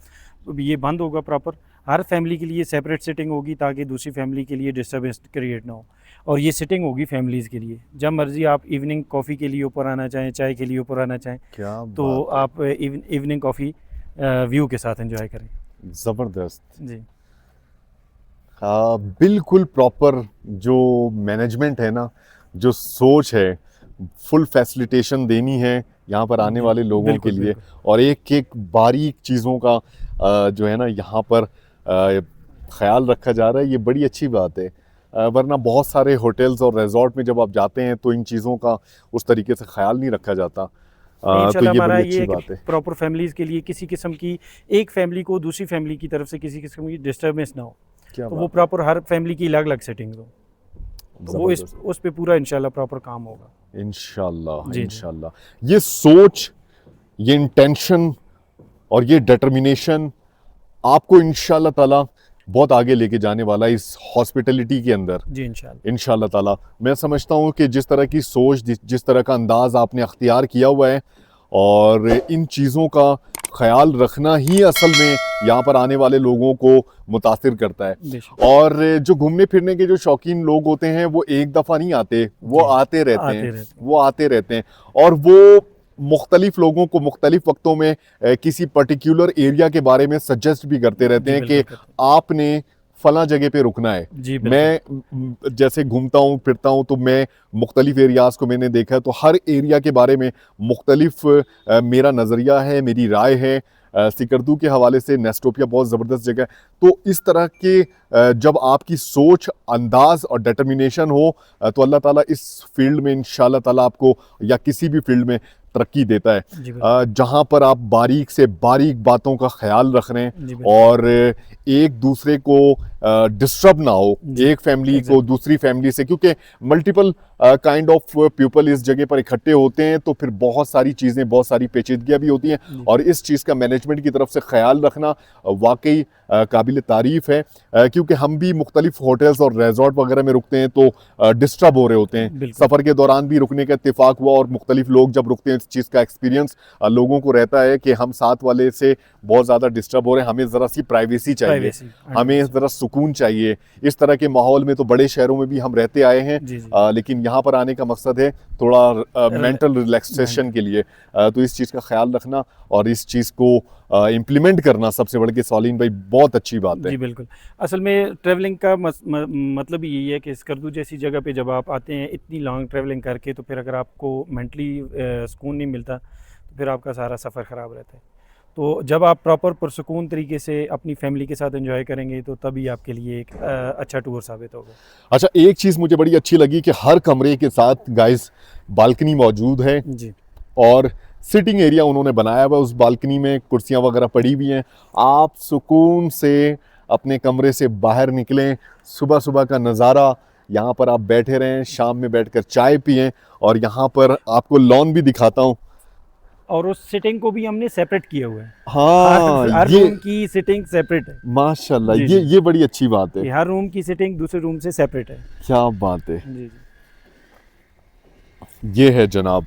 अब ये बंद होगा प्रॉपर, हर फैमिली के लिए सेपरेट सिटिंग होगी ताकि दूसरी फैमिली के लिए डिस्टर्बेंस क्रिएट ना हो। और ये सिटिंग होगी फैमिलीज़ के लिए। जब मर्ज़ी आप इवनिंग कॉफ़ी के लिए ऊपर आना चाहें, चाय के लिए ऊपर आना चाहें, क्या तो बात है। आप इवनिंग कॉफ़ी व्यू के साथ एंजॉय करें। ज़बरदस्त। जी, बिल्कुल प्रॉपर जो मैनेजमेंट है ना, जो सोच है, फुल फैसिलिटेशन देनी है यहाँ पर आने जी, वाले लोगों के बिल्कुल, लिए, बिल्कुल। और एक एक बारीक चीज़ों का जो है ना यहाँ पर ख्याल रखा जा रहा है। ये बड़ी अच्छी बात है। वरना बहुत सारे होटल्स और रिजॉर्ट में जब आप जाते हैं तो इन चीज़ों का उस तरीके से ख्याल नहीं रखा जाता। नहीं, तो इंशाल्लाह ये हमारा बड़ी ये अच्छी है कि बात है। प्रॉपर फैमिलीज़ के लिए किसी किस्म की एक फैमिली को दूसरी फैमिली की तरफ से किसी किस्म की डिस्टर्बेंस ना हो। क्या तो वो बात है। प्रॉपर हर फैमिली की अलग-अलग सेटिंग्स हो। तो वो ज़बरदस्त। उस पे पूरा इंशाल्लाह प्रॉपर काम होगा। इंशाल्लाह जी, जी। इंशाल्लाह। ये सोच, ये इंटेंशन और ये डिटर्मिनेशन आपको इंशाल्लाह ताला बहुत आगे लेके जाने वाला है इस हॉस्पिटलिटी के अंदर। जी, इंशाल्लाह। इंशाल्लाह ताला मैं समझता हूँ कि जिस तरह की सोच, जिस तरह का अंदाज आपने अख्तियार किया हुआ है, और इन चीज़ों का ख्याल रखना ही असल में यहाँ पर आने वाले लोगों को मुतासिर करता है। बेशक। और जो घूमने फिरने के जो शौकीन लोग होते हैं वो एक दफ़ा नहीं आते, वो जी, आते रहते हैं। आते रहते हैं। वो आते रहते हैं और वो मुख्तलिफ लोगों को मुख्तलिफ वक्तों में किसी पर्टिकुलर एरिया के बारे में सजेस्ट भी करते रहते जी, हैं कि बिल्कुल करते हैं। आपने फला जगह पे रुकना है। जी, बिल्कुल। मैं जैसे घूमता हूँ फिरता हूँ तो मैं मुख्तलिफ एरियाज़ को मैंने देखा है, तो हर एरिया के बारे में मुख्तलिफ मेरा नज़रिया है, मेरी राय है। सिकरदू के हवाले से नेस्टोपिया बहुत ज़बरदस्त जगह है। तो इस तरह के जब आपकी सोच, अंदाज और डिटर्मिनेशन हो तो अल्लाह ताला इस फील्ड में इंशाल्लाह ताला आपको या किसी भी फील्ड में तरक्की देता है। जी, बिल्कुल। जहाँ पर आप बारीक से बारीक बातों का ख्याल रख रहे हैं जी, बिल्कुल। और एक दूसरे को डिस्टर्ब ना हो, जी, एक फैमिली को एग्ज़ैक्टली। दूसरी फैमिली से, क्योंकि मल्टीपल काइंड ऑफ पीपल इस जगह पर इकट्ठे होते हैं, तो फिर बहुत सारी चीज़ें, बहुत सारी पेचीदगियाँ भी होती हैं। जी, और इस चीज़ का मैनेजमेंट की तरफ से ख्याल रखना वाकई काबिल तारीफ़ है, क्योंकि हम भी मुख्तलिफ होटल्स और रिजॉर्ट वगैरह में रुकते हैं तो डिस्टर्ब हो रहे होते हैं। बिल्कुल। सफ़र के दौरान भी रुकने का इत्तेफाक हुआ और मुख्तलिफ लोग जब रुकते हैं, इस चीज़ का एक्सपीरियंस लोगों को रहता है कि हम साथ वाले से बहुत ज़्यादा डिस्टर्ब हो रहे हैं, हमें ज़रा सी प्राइवेसी चाहिए, प्राइवेसी हमें 100%। ज़रा सुकून चाहिए। इस तरह के माहौल में तो बड़े शहरों में भी हम रहते आए हैं, जी, जी। लेकिन यहाँ पर आने का मकसद है थोड़ा र मेंटल रिलैक्सेशन मेंटल के लिए। तो इस चीज़ का ख्याल रखना और इस चीज़ को इम्प्लीमेंट करना सबसे बढ़ के सौलीन भाई बहुत अच्छी बात है। जी, बिल्कुल। असल में ट्रैवलिंग का मतलब ही यही है कि स्कर्दू जैसी जगह पे जब आप आते हैं इतनी लॉन्ग ट्रैवलिंग करके, तो फिर अगर आपको मेंटली सुकून नहीं मिलता, तो फिर आपका सारा सफ़र ख़राब रहता है। तो जब आप प्रॉपर पुरसुकून तरीके से अपनी फैमिली के साथ एंजॉय करेंगे, तो तभी आपके लिए एक अच्छा टूर साबित होगा। अच्छा, एक चीज़ मुझे बड़ी अच्छी लगी कि हर कमरे के साथ गाइस बालकनी मौजूद है जी, और सिटिंग एरिया उन्होंने बनाया हुआ है। उस बालकनी में कुर्सियां वगैरह पड़ी हुई हैं। आप सुकून से अपने कमरे से बाहर निकलें, सुबह सुबह का नज़ारा यहाँ पर आप बैठे रहें, शाम में बैठकर चाय पिएं। और यहाँ पर आपको लॉन भी दिखाता हूँ। और उस सिटिंग को भी हमने सेपरेट किया हुआ है। हाँ, हर ये रूम की सिटिंग सेपरेट है। माशाल्लाह, जी, ये जी। ये बड़ी अच्छी बात है। कि हर रूम की सिटिंग दूसरे रूम से सेपरेट है। क्या बात है। जी, जी। ये है जनाब।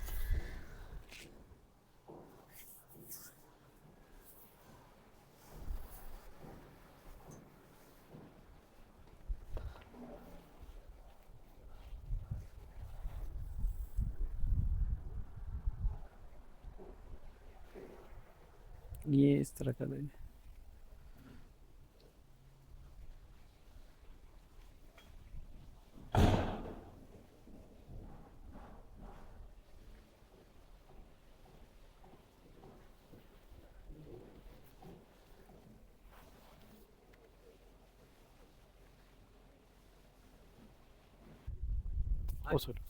ये इस तरह का है। ओ सॉरी।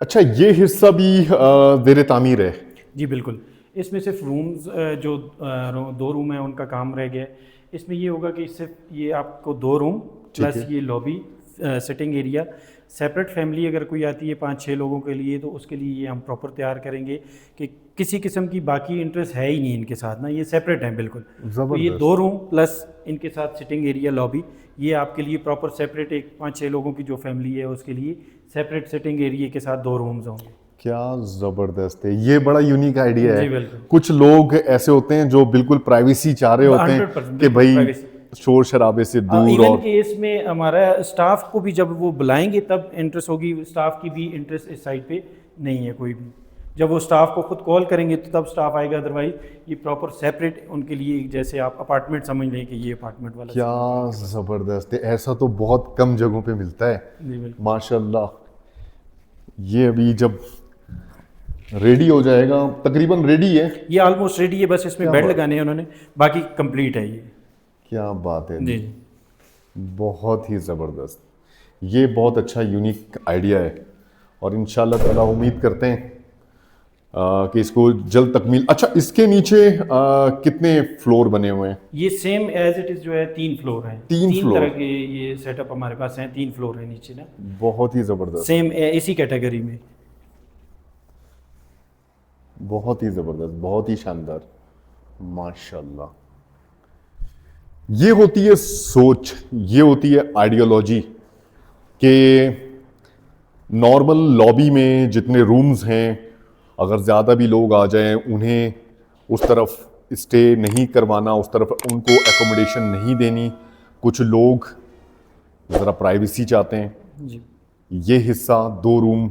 अच्छा, ये हिस्सा भी ज़ेर तामीर है? जी बिल्कुल, इसमें सिर्फ रूम्स जो 2 रूम हैं उनका काम रह गया है। इसमें ये होगा कि सिर्फ ये आपको 2 रूम ठीक प्लस है। ये lobby, sitting area. Separate family अगर कोई आती है 5-6 लोगों के लिए, तो उसके लिए ये हम प्रॉपर तैयार करेंगे कि किसी किस्म की बाकी इंटरेस्ट है ही नहीं इनके साथ ना, ये सेपरेट हैं बिल्कुल। तो ये ज़बरदस्त। 2 रूम प्लस इनके साथ सिटिंग एरिया, लॉबी, ये आपके लिए प्रॉपर सेपरेट, एक 5-6 लोगों की जो फैमिली है उसके लिए सेपरेट सिटिंग एरिया के साथ 2 रूम्स होंगे। क्या ज़बरदस्त है, ये बड़ा यूनिक आइडिया है। जी बिल्कुल। कुछ लोग ऐसे होते हैं जो बिल्कुल प्राइवेसी चाह रहे होते हैं 100% कि बिल्कुल भाई प्राइवेसी। शोर शराबे से दूर। इवन और केस में हमारा स्टाफ को भी जब वो बुलाएंगे तब इंटरेस्ट होगी, स्टाफ की भी इंटरेस्ट इस साइड पे नहीं है कोई भी। जब वो स्टाफ को खुद कॉल करेंगे तो तब स्टाफ आएगा, अदरवाइज ये प्रॉपर सेपरेट उनके लिए, जैसे आप अपार्टमेंट समझ लें कि ये अपार्टमेंट वाला क्या ज़बरदस्त है, ऐसा तो बहुत कम जगहों पे मिलता है। जी बिल्कुल। माशाल्लाह। ये अभी जब रेडी हो जाएगा, तकरीबन रेडी है। ये ऑलमोस्ट रेडी है, बस इसमें क्या बेड बात। लगाने हैं उन्होंने, बाकी कंप्लीट है ये। क्या बात है, जी बहुत ही ज़बरदस्त। ये बहुत अच्छा यूनिक आइडिया है और इंशाल्लाह ताला उम्मीद करते हैं कि इसको जल्द तकमील। अच्छा, इसके नीचे कितने फ्लोर बने हुए हैं? ये सेम एज इट इज़ जो है 3 फ्लोर हैं। 3 तीन फ्लोर। तरह के ये सेटअप हमारे पास हैं, 3 फ्लोर है नीचे ना, बहुत ही ज़बरदस्त, सेम इसी कैटेगरी में। बहुत ही ज़बरदस्त, बहुत ही शानदार, माशाल्लाह। ये होती है सोच, ये होती है आइडियोलॉजी कि नॉर्मल लॉबी में जितने रूम्स हैं, अगर ज़्यादा भी लोग आ जाएं उन्हें उस तरफ स्टे नहीं करवाना, उस तरफ उनको एकोमोडेशन नहीं देनी। कुछ लोग ज़रा प्राइवेसी चाहते हैं। जी ये हिस्सा 2 रूम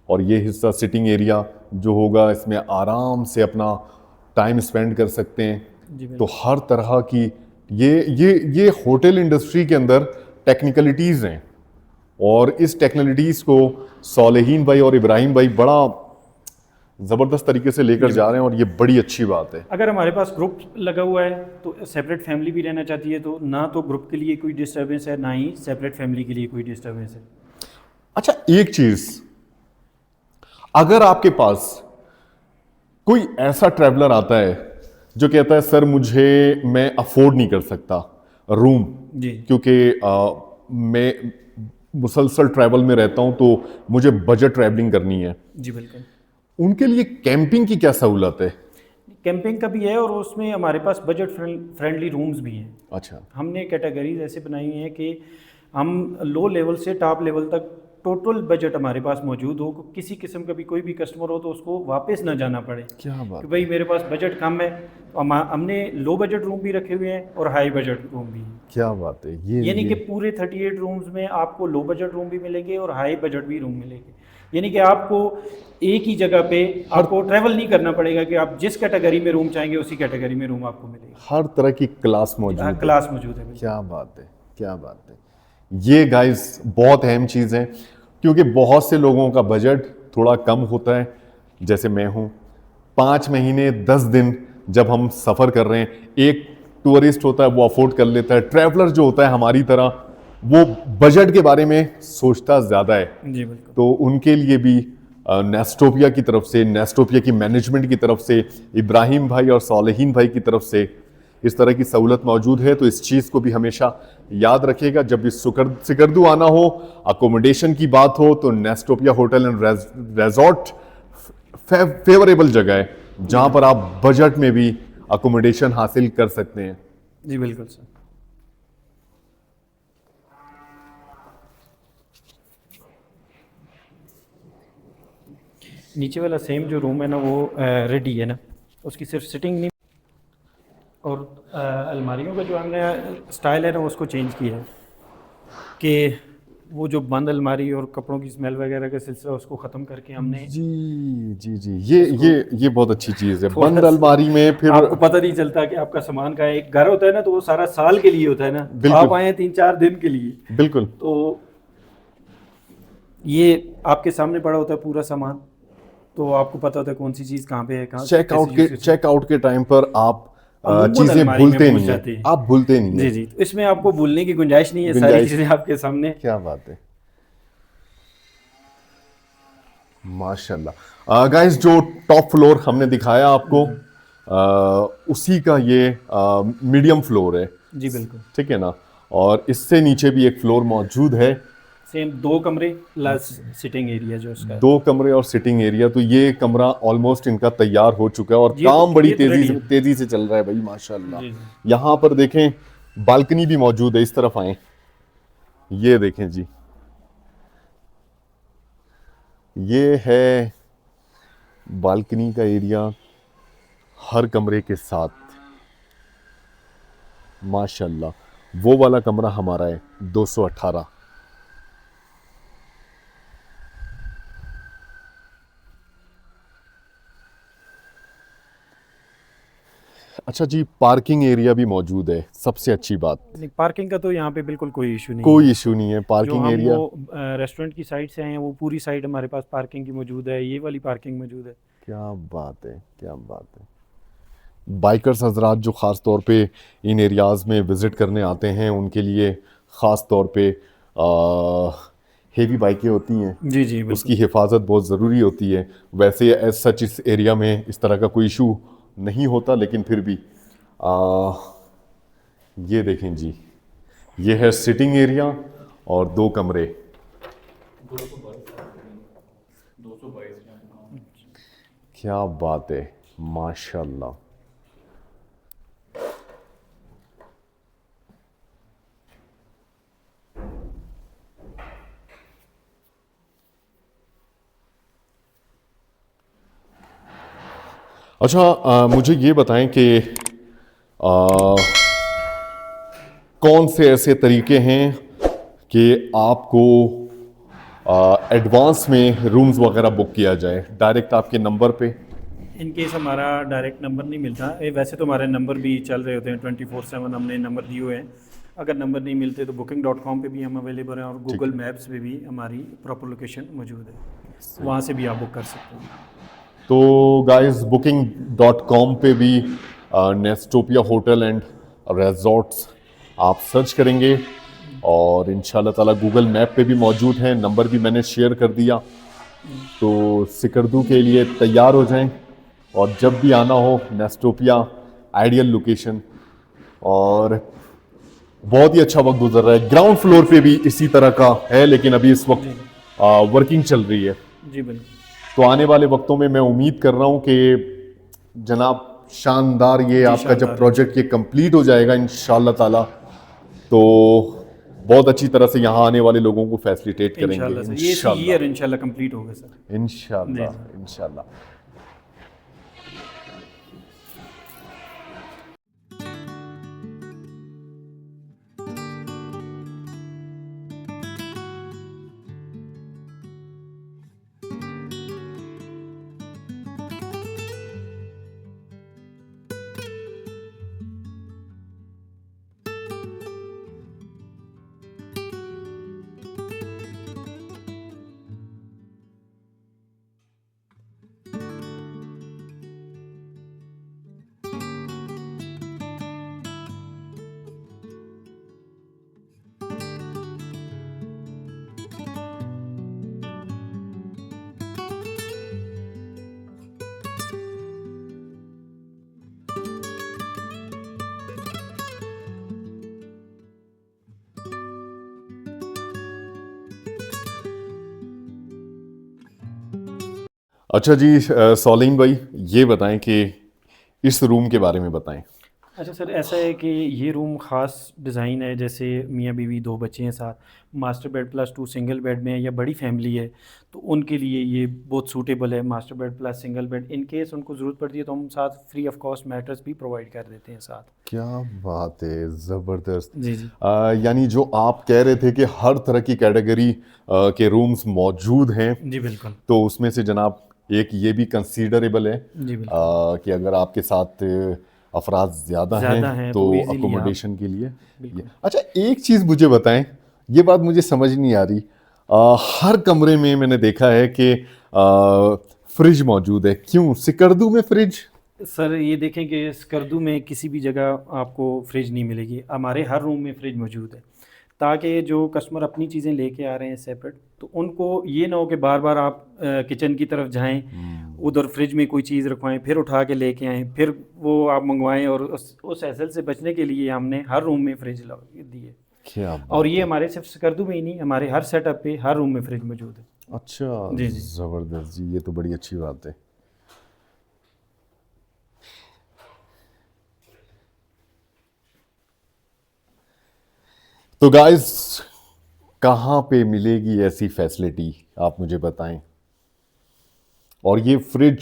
और ये हिस्सा सिटिंग एरिया जो होगा, इसमें आराम से अपना टाइम स्पेंड कर सकते हैं। जी तो हर तरह की ये होटल इंडस्ट्री के अंदर टेक्निकलिटीज़ हैं और इस टेक्निकलिटीज़ को सालेहीन भाई और इब्राहिम भाई बड़ा ज़बरदस्त तरीके से लेकर जा रहे हैं और ये बड़ी अच्छी बात है। अगर हमारे पास ग्रुप लगा हुआ है तो सेपरेट फैमिली भी रहना चाहती है, तो ना तो ग्रुप के लिए कोई डिस्टर्बेंस है, ना ही सेपरेट फैमिली के लिए कोई डिस्टर्बेंस है। अच्छा, एक चीज़, अगर आपके पास कोई ऐसा ट्रैवलर आता है जो कहता है सर मैं अफोर्ड नहीं कर सकता रूम, जी क्योंकि मैं मुसलसल ट्रैवल में रहता हूं तो मुझे बजट ट्रैवलिंग करनी है, जी बिल्कुल। उनके लिए कैंपिंग की क्या सहूलत है? कैंपिंग का भी है और उसमें हमारे पास बजट फ्रेंडली रूम्स भी हैं। अच्छा। हमने कैटेगरीज ऐसे बनाई हुई हैं कि हम लो लेवल से टॉप लेवल तक टोटल बजट हमारे पास मौजूद हो, किसी किस्म का भी कोई भी कस्टमर हो तो उसको वापस ना जाना पड़े क्या बात कि भाई मेरे पास बजट कम है। तो हमने लो बजट रूम भी रखे हुए हैं और हाई बजट रूम भी हैं। क्या बात है, यानी कि पूरे 38 रूम्स में आपको लो बजट रूम भी मिलेंगे और हाई बजट भी रूम मिलेंगे। यानी कि आपको एक ही जगह पे आपको ट्रैवल नहीं करना पड़ेगा कि आप जिस कैटेगरी में रूम चाहेंगे उसी कैटेगरी में रूम आपको मिलेगा। हर तरह की क्लास मौजूद है। क्लास मौजूद है। क्या बात है, क्या बात है। ये गाइस बहुत अहम चीज़ है क्योंकि बहुत से लोगों का बजट थोड़ा कम होता है, जैसे मैं हूँ। 5 महीने 10 दिन जब हम सफ़र कर रहे हैं, एक टूरिस्ट होता है वो अफोर्ड कर लेता है, ट्रैवलर जो होता है हमारी तरह वो बजट के बारे में सोचता ज़्यादा है। जी बिल्कुल। तो उनके लिए भी नेस्टोपिया की तरफ से, नेस्टोपिया की मैनेजमेंट की तरफ से, इब्राहिम भाई और सालेहीन भाई की तरफ से इस तरह की सहूलत मौजूद है। तो इस चीज़ को भी हमेशा याद रखिएगा जब भी सिकरदू आना हो, अकोमोडेशन की बात हो, तो नेस्टोपिया होटल एंड रेजॉर्ट फेवरेबल जगह है जहां पर आप बजट में भी अकोमोडेशन हासिल कर सकते हैं। जी बिल्कुल सर। नीचे वाला सेम जो रूम है ना वो रेडी है ना, उसकी सिर्फ सिटिंग नहीं और अलमारियों का जो हमने स्टाइल है ना उसको चेंज किया है कि वो जो बंद अलमारी और कपड़ों की स्मेल वगैरह का सिलसिला उसको ख़त्म करके हमने जी जी जी, ये बहुत अच्छी चीज़ है। थोड़ा बंद अलमारी में फिर आपको पता नहीं चलता कि आपका सामान का है। एक घर होता है ना तो वो सारा साल के लिए होता है ना, तो बिल्कुल। आप आए हैं 3-4 दिन के लिए, बिल्कुल तो ये आपके सामने पड़ा होता है पूरा सामान, तो आपको पता होता है कौन सी चीज़ कहाँ पे है, कहाँ चेकआउट के टाइम पर आप अमूमन चीजें अलमारी में भूलते भूल नहीं जाते हैं, हैं। आप भूलते नहीं जी हैं। जी, तो इसमें आपको भूलने की गुंजाइश नहीं है, सारी गुंजाइश- चीज़ें आपके सामने। क्या बात है। माशाल्लाह। गाइस, जो टॉप फ्लोर हमने दिखाया आपको, उसी का ये मीडियम फ्लोर है, जी बिल्कुल। ठीक है ना। और इससे नीचे भी एक फ्लोर मौजूद है, सेम 2 कमरे प्लस सिटिंग एरिया जो उसका है। 2 कमरे और सिटिंग एरिया। तो ये कमरा ऑलमोस्ट इनका तैयार हो चुका है और काम बड़ी ये तो रेडी है। तेजी से चल रहा है भाई, माशाल्लाह। जी, जी। यहाँ पर देखें, बालकनी भी मौजूद है, इस तरफ आए, ये देखें जी, ये है बालकनी का एरिया हर कमरे के साथ, माशाल्लाह। वो वाला कमरा हमारा है 218। अच्छा जी, पार्किंग एरिया भी मौजूद है, सबसे अच्छी बात। नहीं, पार्किंग का तो यहाँ पे बिल्कुल कोई इशू नहीं कोई है। इशू नहीं है जो पार्किंग हम एरिया। वो रेस्टोरेंट की साइड से आए हैं, वो पूरी साइड हमारे पास पार्किंग की मौजूद है, ये वाली पार्किंग मौजूद है। क्या बात है, क्या बात है। बाइकर्स हजरात जो ख़ास तौर पे इन एरियाज़ में विज़िट करने आते हैं, उनके लिए ख़ास तौर पे हेवी बाइकें होती हैं, जी, जी, उसकी बिल्कुल। हिफाजत बहुत ज़रूरी होती है। वैसे एज सच इस एरिया में इस तरह का कोई इशू नहीं होता, लेकिन फिर भी ये देखें जी, ये है सिटिंग एरिया और 2 कमरे। क्या बात है, माशाल्लाह। अच्छा, मुझे ये बताएं कि कौन से ऐसे तरीके हैं कि आपको एडवांस में रूम्स वगैरह बुक किया जाए डायरेक्ट आपके नंबर पे? इन केस हमारा डायरेक्ट नंबर नहीं मिलता, वैसे तो हमारे नंबर भी चल रहे होते हैं 24/7, हमने नंबर दिए हुए हैं। अगर नंबर नहीं मिलते तो booking.com पे भी हम अवेलेबल हैं और गूगल मैप्स पे भी हमारी प्रॉपर लोकेशन मौजूद है, वहाँ से भी आप बुक कर सकते हैं। तो गाइस, booking.com पे भी नेस्टोपिया होटल एंड रिजॉर्ट्स आप सर्च करेंगे और इंशाल्लाह ताला गूगल मैप पे भी मौजूद हैं, नंबर भी मैंने शेयर कर दिया। तो सिकरदू के लिए तैयार हो जाएं और जब भी आना हो, नेस्टोपिया आइडियल लोकेशन। और बहुत ही अच्छा वक्त गुजर रहा है। ग्राउंड फ्लोर पे भी इसी तरह का है, लेकिन अभी इस वक्त वर्किंग चल रही है। जी बिल्कुल। तो आने वाले वक्तों में मैं उम्मीद कर रहा हूं कि जनाब शानदार ये आपका जब शानदार। प्रोजेक्ट ये कंप्लीट हो जाएगा इंशाल्लाह ताला, तो बहुत अच्छी तरह से यहाँ आने वाले लोगों को फैसिलिटेट करेंगे इंशाल्लाह सर, ये इसी इंशाल्लाह ईयर इंशाल्लाह कंप्लीट होगा सर। इंशाल्लाह जी। इंशाल्लाह। अच्छा जी, सौलीन भाई, ये बताएं कि इस रूम के बारे में बताएं। अच्छा सर, ऐसा है कि ये रूम ख़ास डिज़ाइन है, जैसे मियाँ बीवी 2 बच्चे हैं साथ, master bed plus 2 single bed में है या बड़ी फैमिली है, तो उनके लिए ये बहुत सूटेबल है। Master bed plus single bed, in case उनको ज़रूरत पड़ती है तो हम साथ फ्री ऑफ कॉस्ट मैट्रेस भी प्रोवाइड कर देते हैं साथ। क्या बात है, ज़बरदस्त। जी, जी। यानी जो आप कह रहे थे कि हर तरह की कैटेगरी के रूम्स मौजूद हैं, जी बिल्कुल। तो उसमें से जनाब एक ये भी कंसीडरेबल है जी बिल्कुल। कि अगर आपके साथ अफराद ज़्यादा ज़्यादा हैं हैं तो तो ईज़िली आप अकोमोडेशन के लिए बिल्कुल। अच्छा, एक चीज़ मुझे बताएं, ये बात मुझे समझ नहीं आ रही। हर कमरे में मैंने देखा है कि फ्रिज मौजूद है, क्यों सिकरदू में फ्रिज? सर ये देखें कि स्कर्दू में किसी भी जगह आपको फ्रिज नहीं मिलेगी, हमारे हर रूम में फ्रिज मौजूद है, ताकि जो कस्टमर अपनी चीज़ें लेके आ रहे हैं सेपरेट, तो उनको ये ना हो कि बार बार आप किचन की तरफ जाएं, उधर फ्रिज में कोई चीज़ रखवाएं, फिर उठा के लेके आएं, फिर वो आप मंगवाएं, और उस हैसल से बचने के लिए हमने हर रूम में फ्रिज दी है। क्या और बात ये है। हमारे सिर्फ स्कर्दू में ही नहीं, हमारे हर सेटअप पे हर रूम में फ्रिज मौजूद है। अच्छा, जी जी। ज़बरदस्त जी, ये तो बड़ी अच्छी बात है। तो गाइस, कहाँ पे मिलेगी ऐसी फैसिलिटी, आप मुझे बताएं। और ये फ्रिज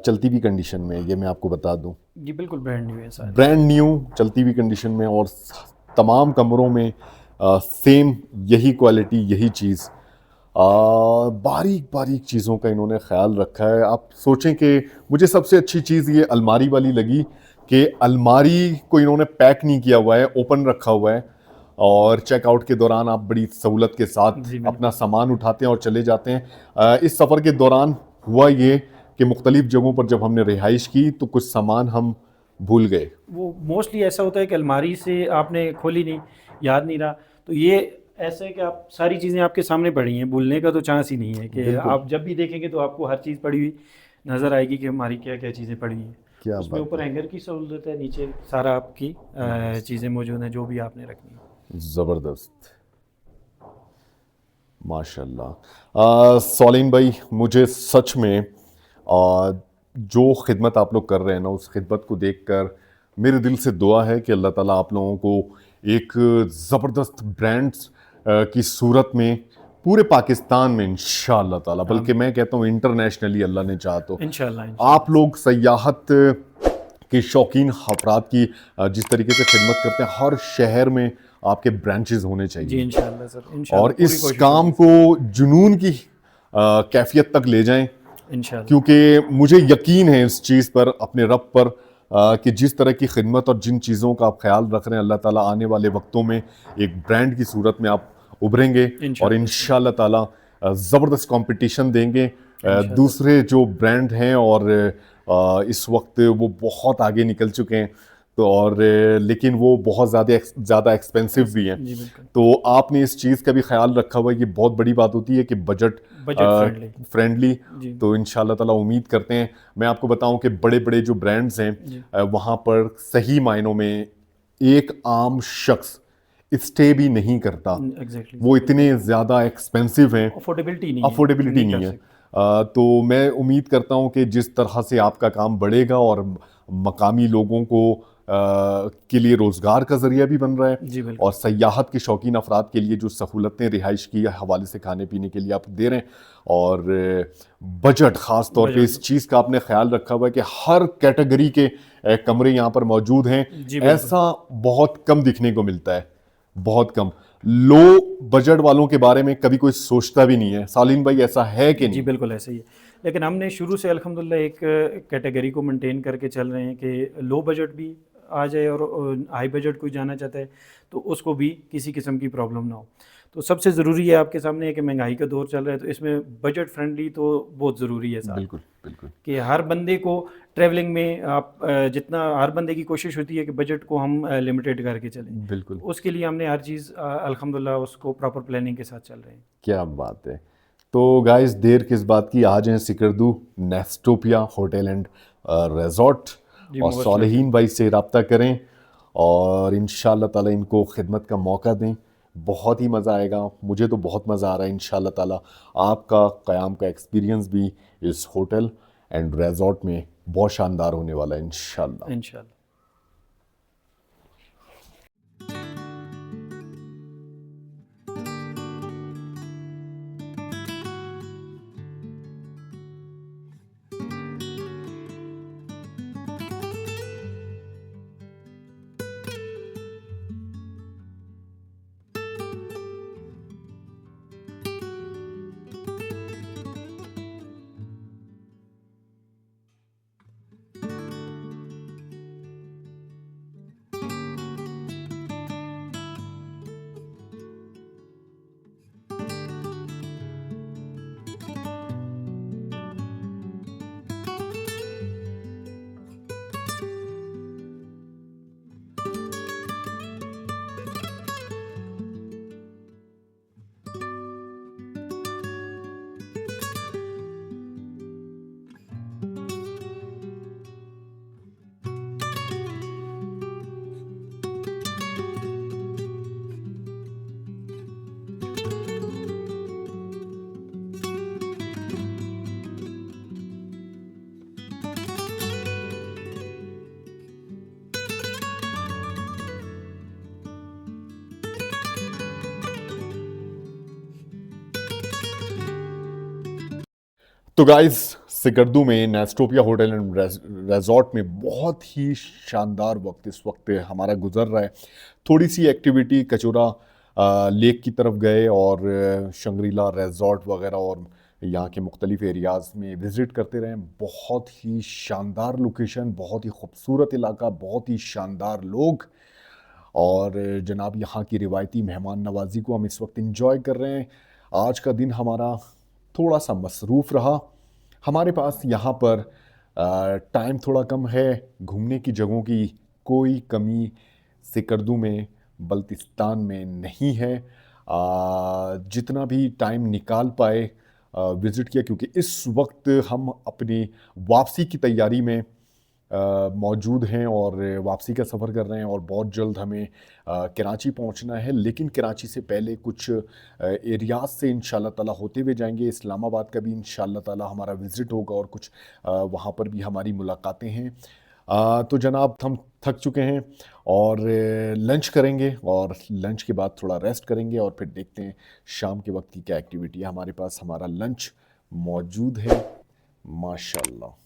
चलती हुई कंडीशन में है, ये मैं आपको बता दूं, जी बिल्कुल ब्रांड न्यू है सारे। ब्रांड न्यू चलती हुई कंडीशन में, और तमाम कमरों में सेम यही क्वालिटी, यही चीज़, बारीक बारीक चीज़ों का इन्होंने ख्याल रखा है। आप सोचें कि मुझे सबसे अच्छी चीज़ ये अलमारी वाली लगी कि अलमारी को इन्होंने पैक नहीं किया हुआ है, ओपन रखा हुआ है, और चेकआउट के दौरान आप बड़ी सहूलत के साथ जी अपना बिल्कुल। सामान उठाते हैं और चले जाते हैं। इस सफ़र के दौरान हुआ ये कि मुख्तलिफ जगहों पर जब हमने रिहाइश की तो कुछ सामान हम भूल गए। वो मोस्टली ऐसा होता है कि अलमारी से आपने खोली नहीं, याद नहीं रहा, तो ये ऐसा है कि आप सारी चीज़ें आपके सामने पड़ी हैं, भूलने का तो चांस ही नहीं है कि बिल्कुल, आप जब भी देखेंगे तो आपको हर चीज़ पड़ी हुई नज़र आएगी कि हमारी क्या क्या चीज़ें पड़ी हैं। क्या उसमें बात ऊपर है, हैंगर की सहूलत है, नीचे सारा आपकी चीज़ें मौजूद हैं जो भी आपने रखनी है। ज़बरदस्त, माशाल्लाह। सौलीन भाई, मुझे सच में जो खिदमत आप लोग कर रहे हैं ना, उस खिदमत को देखकर मेरे दिल से दुआ है कि अल्लाह ताला आप लोगों को एक ज़बरदस्त ब्रांड्स की सूरत में पूरे पाकिस्तान में इंशाअल्लाह ताला, बल्कि मैं कहता हूँ इंटरनेशनली अल्लाह ने चाहा तो, इंशाल्लाह आप इंशाल्लाह। लोग सयाहत के शौकीन अफराद की जिस तरीके से खिदमत करते हैं, हर शहर में आपके ब्रांचेस होने जी चाहिए, इंशाल्लाह सर, इंशाल्लाह और पूरी इस कोशिश काम होगी को जुनून की कैफियत तक ले जाएं। इंशाल्लाह। क्योंकि मुझे यकीन है इस चीज़ पर, अपने रब पर, कि जिस तरह की खिदमत और जिन चीज़ों का आप ख्याल रख रहे हैं, अल्लाह ताला आने वाले वक्तों में एक ब्रांड की सूरत में आप उभरेंगे, और इंशाल्लाह सर। इंशाअल्लाह ताला ज़बरदस्त कंपटीशन देंगे इंशाल्लाह सर। दूसरे जो ब्रांड हैं, और इस वक्त वो बहुत आगे निकल चुके हैं, तो और लेकिन वो बहुत ज़्यादा एक्सपेंसिव भी हैं। जी बिल्कुल। तो आपने इस चीज़ का भी ख्याल रखा हुआ है, ये बहुत बड़ी बात होती है कि बजट बजट फ्रेंडली। फ्रेंडली। जी तो इंशाल्लाह ताला उम्मीद करते हैं, मैं आपको बताऊं कि बड़े बड़े जो ब्रांड्स हैं, जी। वहाँ पर सही मायनों में एक आम शख्स स्टे भी नहीं करता, एग्जैक्टली वो सर, इतने बिल्कुल। ज़्यादा एक्सपेंसिव हैं, अफोर्डेबिलिटी नहीं है, अफोर्डेबिलिटी नहीं कर नहीं है। सकते। तो मैं उम्मीद करता हूं कि जिस तरह से आपका काम बढ़ेगा और मकामी लोगों को के लिए रोज़गार का ज़रिया भी बन रहा है, जी बिल्कुल। और सयाहत के शौकीन अफराद के लिए जो सहूलतें रिहाइश की हवाले से खाने पीने के लिए आप दे रहे हैं, और बजट ख़ास तौर पे बजट। इस चीज़ का आपने ख्याल रखा हुआ है कि हर कैटेगरी के कमरे यहाँ पर मौजूद हैं। जी बिल्कुल। ऐसा बहुत कम दिखने को मिलता है, बहुत कम। लो बजट वालों के बारे में कभी कोई सोचता भी नहीं है। सालीन भाई, ऐसा है कि जी नहीं? बिल्कुल ऐसे ही है, लेकिन हमने शुरू से अल्हम्दुलिल्लाह एक कैटेगरी को मेंटेन करके चल रहे हैं कि लो बजट भी आ जाए और हाई बजट कोई जाना चाहता है तो उसको भी किसी किस्म की प्रॉब्लम ना हो। तो सबसे ज़रूरी है, आपके सामने है कि महंगाई का दौर चल रहा है, तो इसमें बजट फ्रेंडली तो बहुत ज़रूरी है साथ, बिल्कुल, बिल्कुल। कि हर बंदे को ट्रैवलिंग में आप जितना हर बंदे की कोशिश होती है कि बजट को हम लिमिटेड करके चलें, तो बिल्कुल, उसके लिए हमने हर चीज़ अल्हम्दुलिल्लाह उसको प्रॉपर प्लानिंग के साथ चल रहे हैं। क्या बात है। तो गाइस, देर किस बात की, आ जाएं सिकरदू नेस्टोपिया होटल एंड रिजॉर्ट, जी और मोस्ट वेलकम। सालेहीन भाई से रब्ता करें, और इंशाल्लाह ताला इनको खिदमत का मौका दें। बहुत ही मज़ा आएगा, मुझे तो बहुत मज़ा आ रहा है। इंशाल्लाह ताला आपका क़याम का एक्सपीरियंस भी इस होटल एंड रिजॉर्ट में बहुत शानदार होने वाला है इंशाल्लाह। इंशाल्लाह। तो गाइस, सिकरदू में नेस्टोपिया होटल एंड रिजॉर्ट में बहुत ही शानदार वक्त इस वक्त हमारा गुजर रहा है। थोड़ी सी एक्टिविटी कचौरा लेक की तरफ गए और शंग्रीला रिजॉर्ट वगैरह और यहाँ के मुख्तलिफ एरियाज़ में विज़िट करते रहे। बहुत ही शानदार लोकेशन, बहुत ही खूबसूरत इलाका, बहुत ही शानदार लोग और जनाब यहाँ की रिवायती मेहमान नवाजी को हम इस वक्त इंजॉय कर रहे हैं। आज का दिन हमारा थोड़ा सा मसरूफ़ रहा। हमारे पास यहाँ पर टाइम थोड़ा कम है, घूमने की जगहों की कोई कमी सिकरदू में बल्तिस्तान में नहीं है। जितना भी टाइम निकाल पाए विज़िट किया, क्योंकि इस वक्त हम अपनी वापसी की तैयारी में मौजूद हैं और वापसी का सफ़र कर रहे हैं और बहुत जल्द हमें कराची पहुंचना है। लेकिन कराची से पहले कुछ एरियाज से इंशाल्लाह ताला होते हुए जाएंगे। इस्लामाबाद का भी इंशाल्लाह ताला हमारा विज़िट होगा और कुछ वहाँ पर भी हमारी मुलाकातें हैं। तो जनाब हम थक चुके हैं और लंच करेंगे और लंच के बाद थोड़ा रेस्ट करेंगे और फिर देखते हैं शाम के वक्त की क्या एक्टिविटी है। हमारे पास हमारा लंच मौजूद है माशाल्लाह।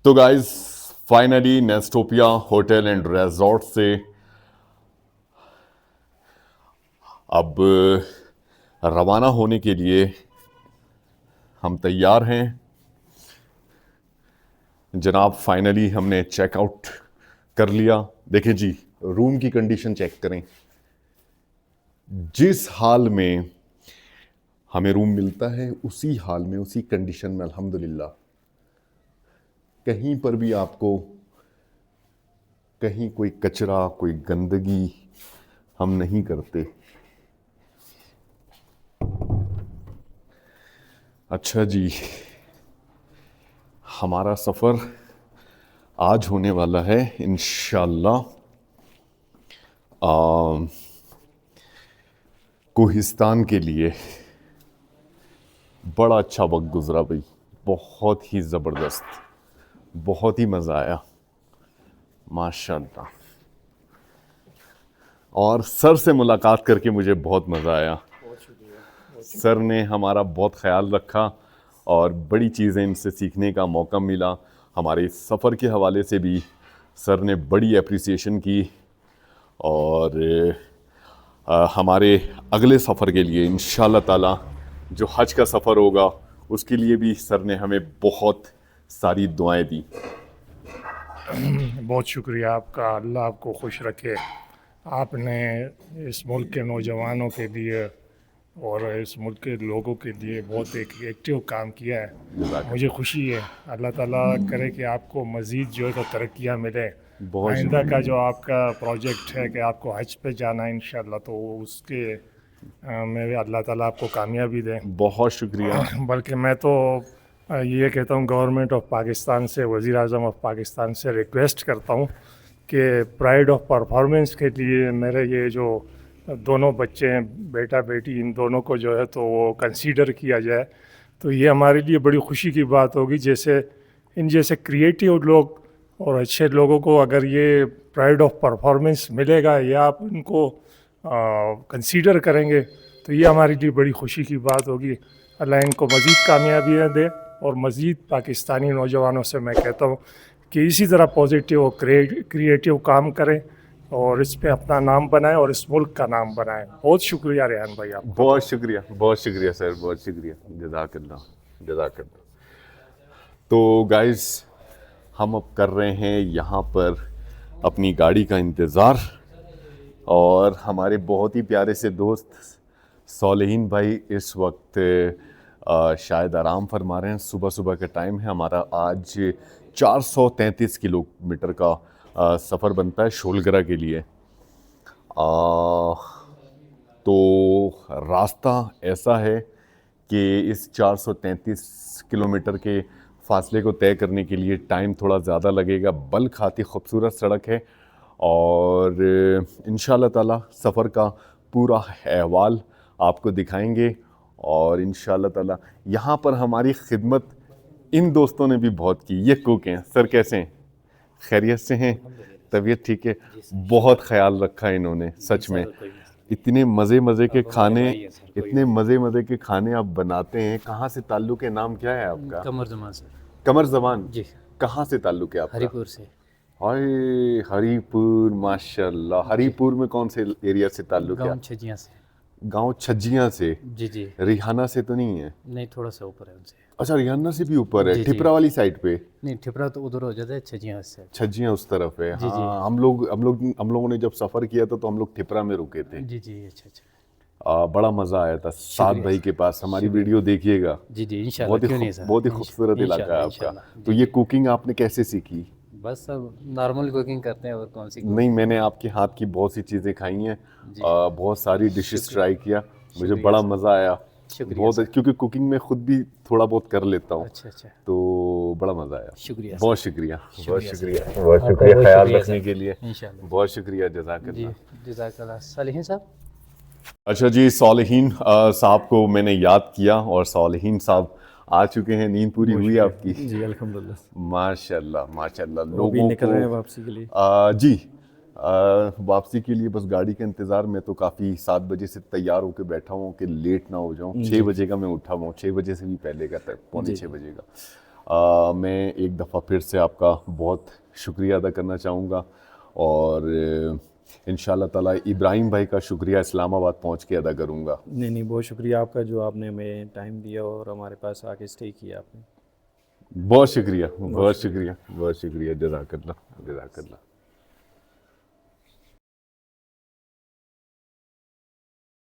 तो guys, finally Nestopia hotel and resort से अब रवाना होने के लिए हम तैयार हैं जनाब। फाइनली हमने चेकआउट कर लिया। देखिए जी, रूम की कंडीशन चेक करें। जिस हाल में हमें रूम मिलता है उसी हाल में, उसी कंडीशन में अल्हम्दुलिल्लाह। कहीं पर भी आपको कहीं कोई कचरा, कोई गंदगी हम नहीं करते। अच्छा जी, हमारा सफ़र आज होने वाला है इंशाअल्लाह कोहिस्तान के लिए। बड़ा अच्छा वक्त गुजरा भाई, बहुत ही ज़बरदस्त, बहुत ही मज़ा आया। माशाल्लाह। और सर से मुलाकात करके मुझे बहुत मज़ा आया। सर ने हमारा बहुत ख्याल रखा और बड़ी चीज़ें इनसे सीखने का मौका मिला। हमारे सफ़र के हवाले से भी सर ने बड़ी एप्रिसिएशन की और हमारे अगले सफ़र के लिए इंशाल्लाह ताला जो हज का सफ़र होगा उसके लिए भी सर ने हमें बहुत सारी दुआएं दी। बहुत शुक्रिया आपका, अल्लाह आपको खुश रखे। आपने इस मुल्क के नौजवानों के लिए और इस मुल्क के लोगों के लिए बहुत एक एक्टिव काम किया है। मुझे खुशी है, अल्लाह ताला करे कि आपको मज़ीद जो है तो तरक्कियाँ मिले। बहुत आइंदा का जो आपका प्रोजेक्ट है कि आपको हज पे जाना है इंशाल्लाह, तो उसके में भी अल्लाह ताला आपको कामयाबी दे। बहुत शुक्रिया। बल्कि मैं तो ये कहता हूँ गवर्नमेंट ऑफ पाकिस्तान से, वज़ीर आज़म ऑफ पाकिस्तान से रिक्वेस्ट करता हूँ कि प्राइड ऑफ परफॉर्मेंस के लिए मेरे ये जो दोनों बच्चे हैं, बेटा बेटी, इन दोनों को जो है तो वो कंसीडर किया जाए। तो ये हमारे लिए बड़ी खुशी की बात होगी। जैसे इन जैसे क्रिएटिव लोग और अच्छे लोगों को अगर ये प्राइड ऑफ परफॉर्मेंस मिलेगा या आप इनको कंसीडर करेंगे तो ये हमारे लिए बड़ी खुशी की बात होगी। अल्लाह इनको मज़ीद कामयाबियाँ दे और मज़ीद पाकिस्तानी नौजवानों से मैं कहता हूँ कि इसी तरह पॉजिटिव और क्रिएटिव काम करें और इस पे अपना नाम बनाएं और इस मुल्क का नाम बनाएं। बहुत शुक्रिया रेहान भाई आपका। बहुत शुक्रिया सर, बहुत शुक्रिया। जज़ाकल्लाह, जज़ाकल्लाह। तो गाइस हम अब कर रहे हैं यहाँ पर अपनी गाड़ी का इंतज़ार और हमारे बहुत ही प्यारे से दोस्त सौलेहीन भाई इस वक्त शायद आराम फरमा रहे हैं। सुबह सुबह का टाइम है। हमारा आज 433 किलोमीटर का सफ़र बनता है शोलगरा के लिए। तो रास्ता ऐसा है कि इस 433 किलोमीटर के फासले को तय करने के लिए टाइम थोड़ा ज़्यादा लगेगा। बल खाती खूबसूरत सड़क है और इंशाल्लाह ताला सफ़र का पूरा अहवाल आपको दिखाएंगे। और इंशाल्लाह ताला यहाँ पर हमारी खिदमत इन दोस्तों ने भी बहुत की। ये कुक हैं। सर कैसे हैं? खैरियत से हैं? तबीयत ठीक है? बहुत ख्याल रखा है इन्होंने सच में। इतने मज़े के खाने, इतने मज़े के खाने आप बनाते हैं। कहाँ से ताल्लुक़ है? नाम क्या है आपका? कमर ज़मान सर। कमर ज़मान जी। कहाँ से ताल्लुक़ है आपका? हरीपुर से। हाय हरीपुर, माशाल्लाह। हरीपुर में कौन से एरिया से ताल्लुक़ है? गाँव छजियाँ से। गांव छज्जियाँ से। जी जी। रिहाना से तो नहीं है? नहीं, थोड़ा सा ऊपर है उनसे। अच्छा, रिहाना से भी ऊपर है। जी, जी। ठिपरा वाली साइड पे? नहीं, ठिपरा तो उधर हो जाता है, छजियाँ से। छज्जियाँ उस तरफ है। जी, जी। हाँ, हम लोगों ने जब सफ़र किया था तो हम लोग ठिपरा में रुके थे। जी जी, अच्छा अच्छा। बड़ा मज़ा आया था साद भाई के पास। हमारी वीडियो देखिएगा। जी जी, इंशाल्लाह, क्यों नहीं सर। बहुत ही खूबसूरत इलाका है आपका। इंशाल्लाह। तो ये कुकिंग आपने कैसे सीखी? बस सब नॉर्मल कुकिंग करते हैं और कौन सी। नहीं, मैंने आपके हाथ की बहुत सी चीज़ें खाई हैं, बहुत सारी डिशेस ट्राई किया, मुझे बड़ा मज़ा आया। बहुत, क्योंकि कुकिंग में खुद भी थोड़ा बहुत कर लेता हूँ। अच्छा अच्छा, तो बड़ा मज़ा आया। शुक्रिया। बहुत शुक्रिया, बहुत शुक्रिया, सर। बहुत आपका शुक्रिया बहुत ख्याल शुक्रिया रखने सर। के लिए। इंशाल्लाह। बहुत शुक्रिया, जी, जज़ाकल्लाह। जज़ाकल्लाह। सालिहीन साहब। अच्छा जी, सौलेहीन साहब को मैंने याद किया और सौलेहीन साहब आ चुके हैं। नींद पूरी हुई आपकी? जी अल्हम्दुलिल्लाह। माशाल्लाह माशाल्लाह। वो भी लोगों निकल को रहे हैं वापसी के लिए। जी, वापसी के लिए बस गाड़ी का इंतज़ार। मैं तो काफ़ी 7 बजे से तैयार होकर बैठा हूँ कि लेट ना हो जाऊँ। 6 बजे का मैं उठा हुआ हूँ, 6 बजे से भी पहले का, पौने 6 बजे का। मैं एक दफ़ा फिर से आपका बहुत शुक्रिया अदा करना चाहूँगा और इंशाल्लाह ताला इब्राहिम भाई का शुक्रिया इस्लामाबाद पहुँच के अदा करूँगा। नहीं, बहुत शुक्रिया आपका जो आपने हमें टाइम दिया और हमारे पास आके स्टे किया आपने। बहुत शुक्रिया, बहुत शुक्रिया, बहुत शुक्रिया। जज़ाकल्लाह, जज़ाकल्लाह।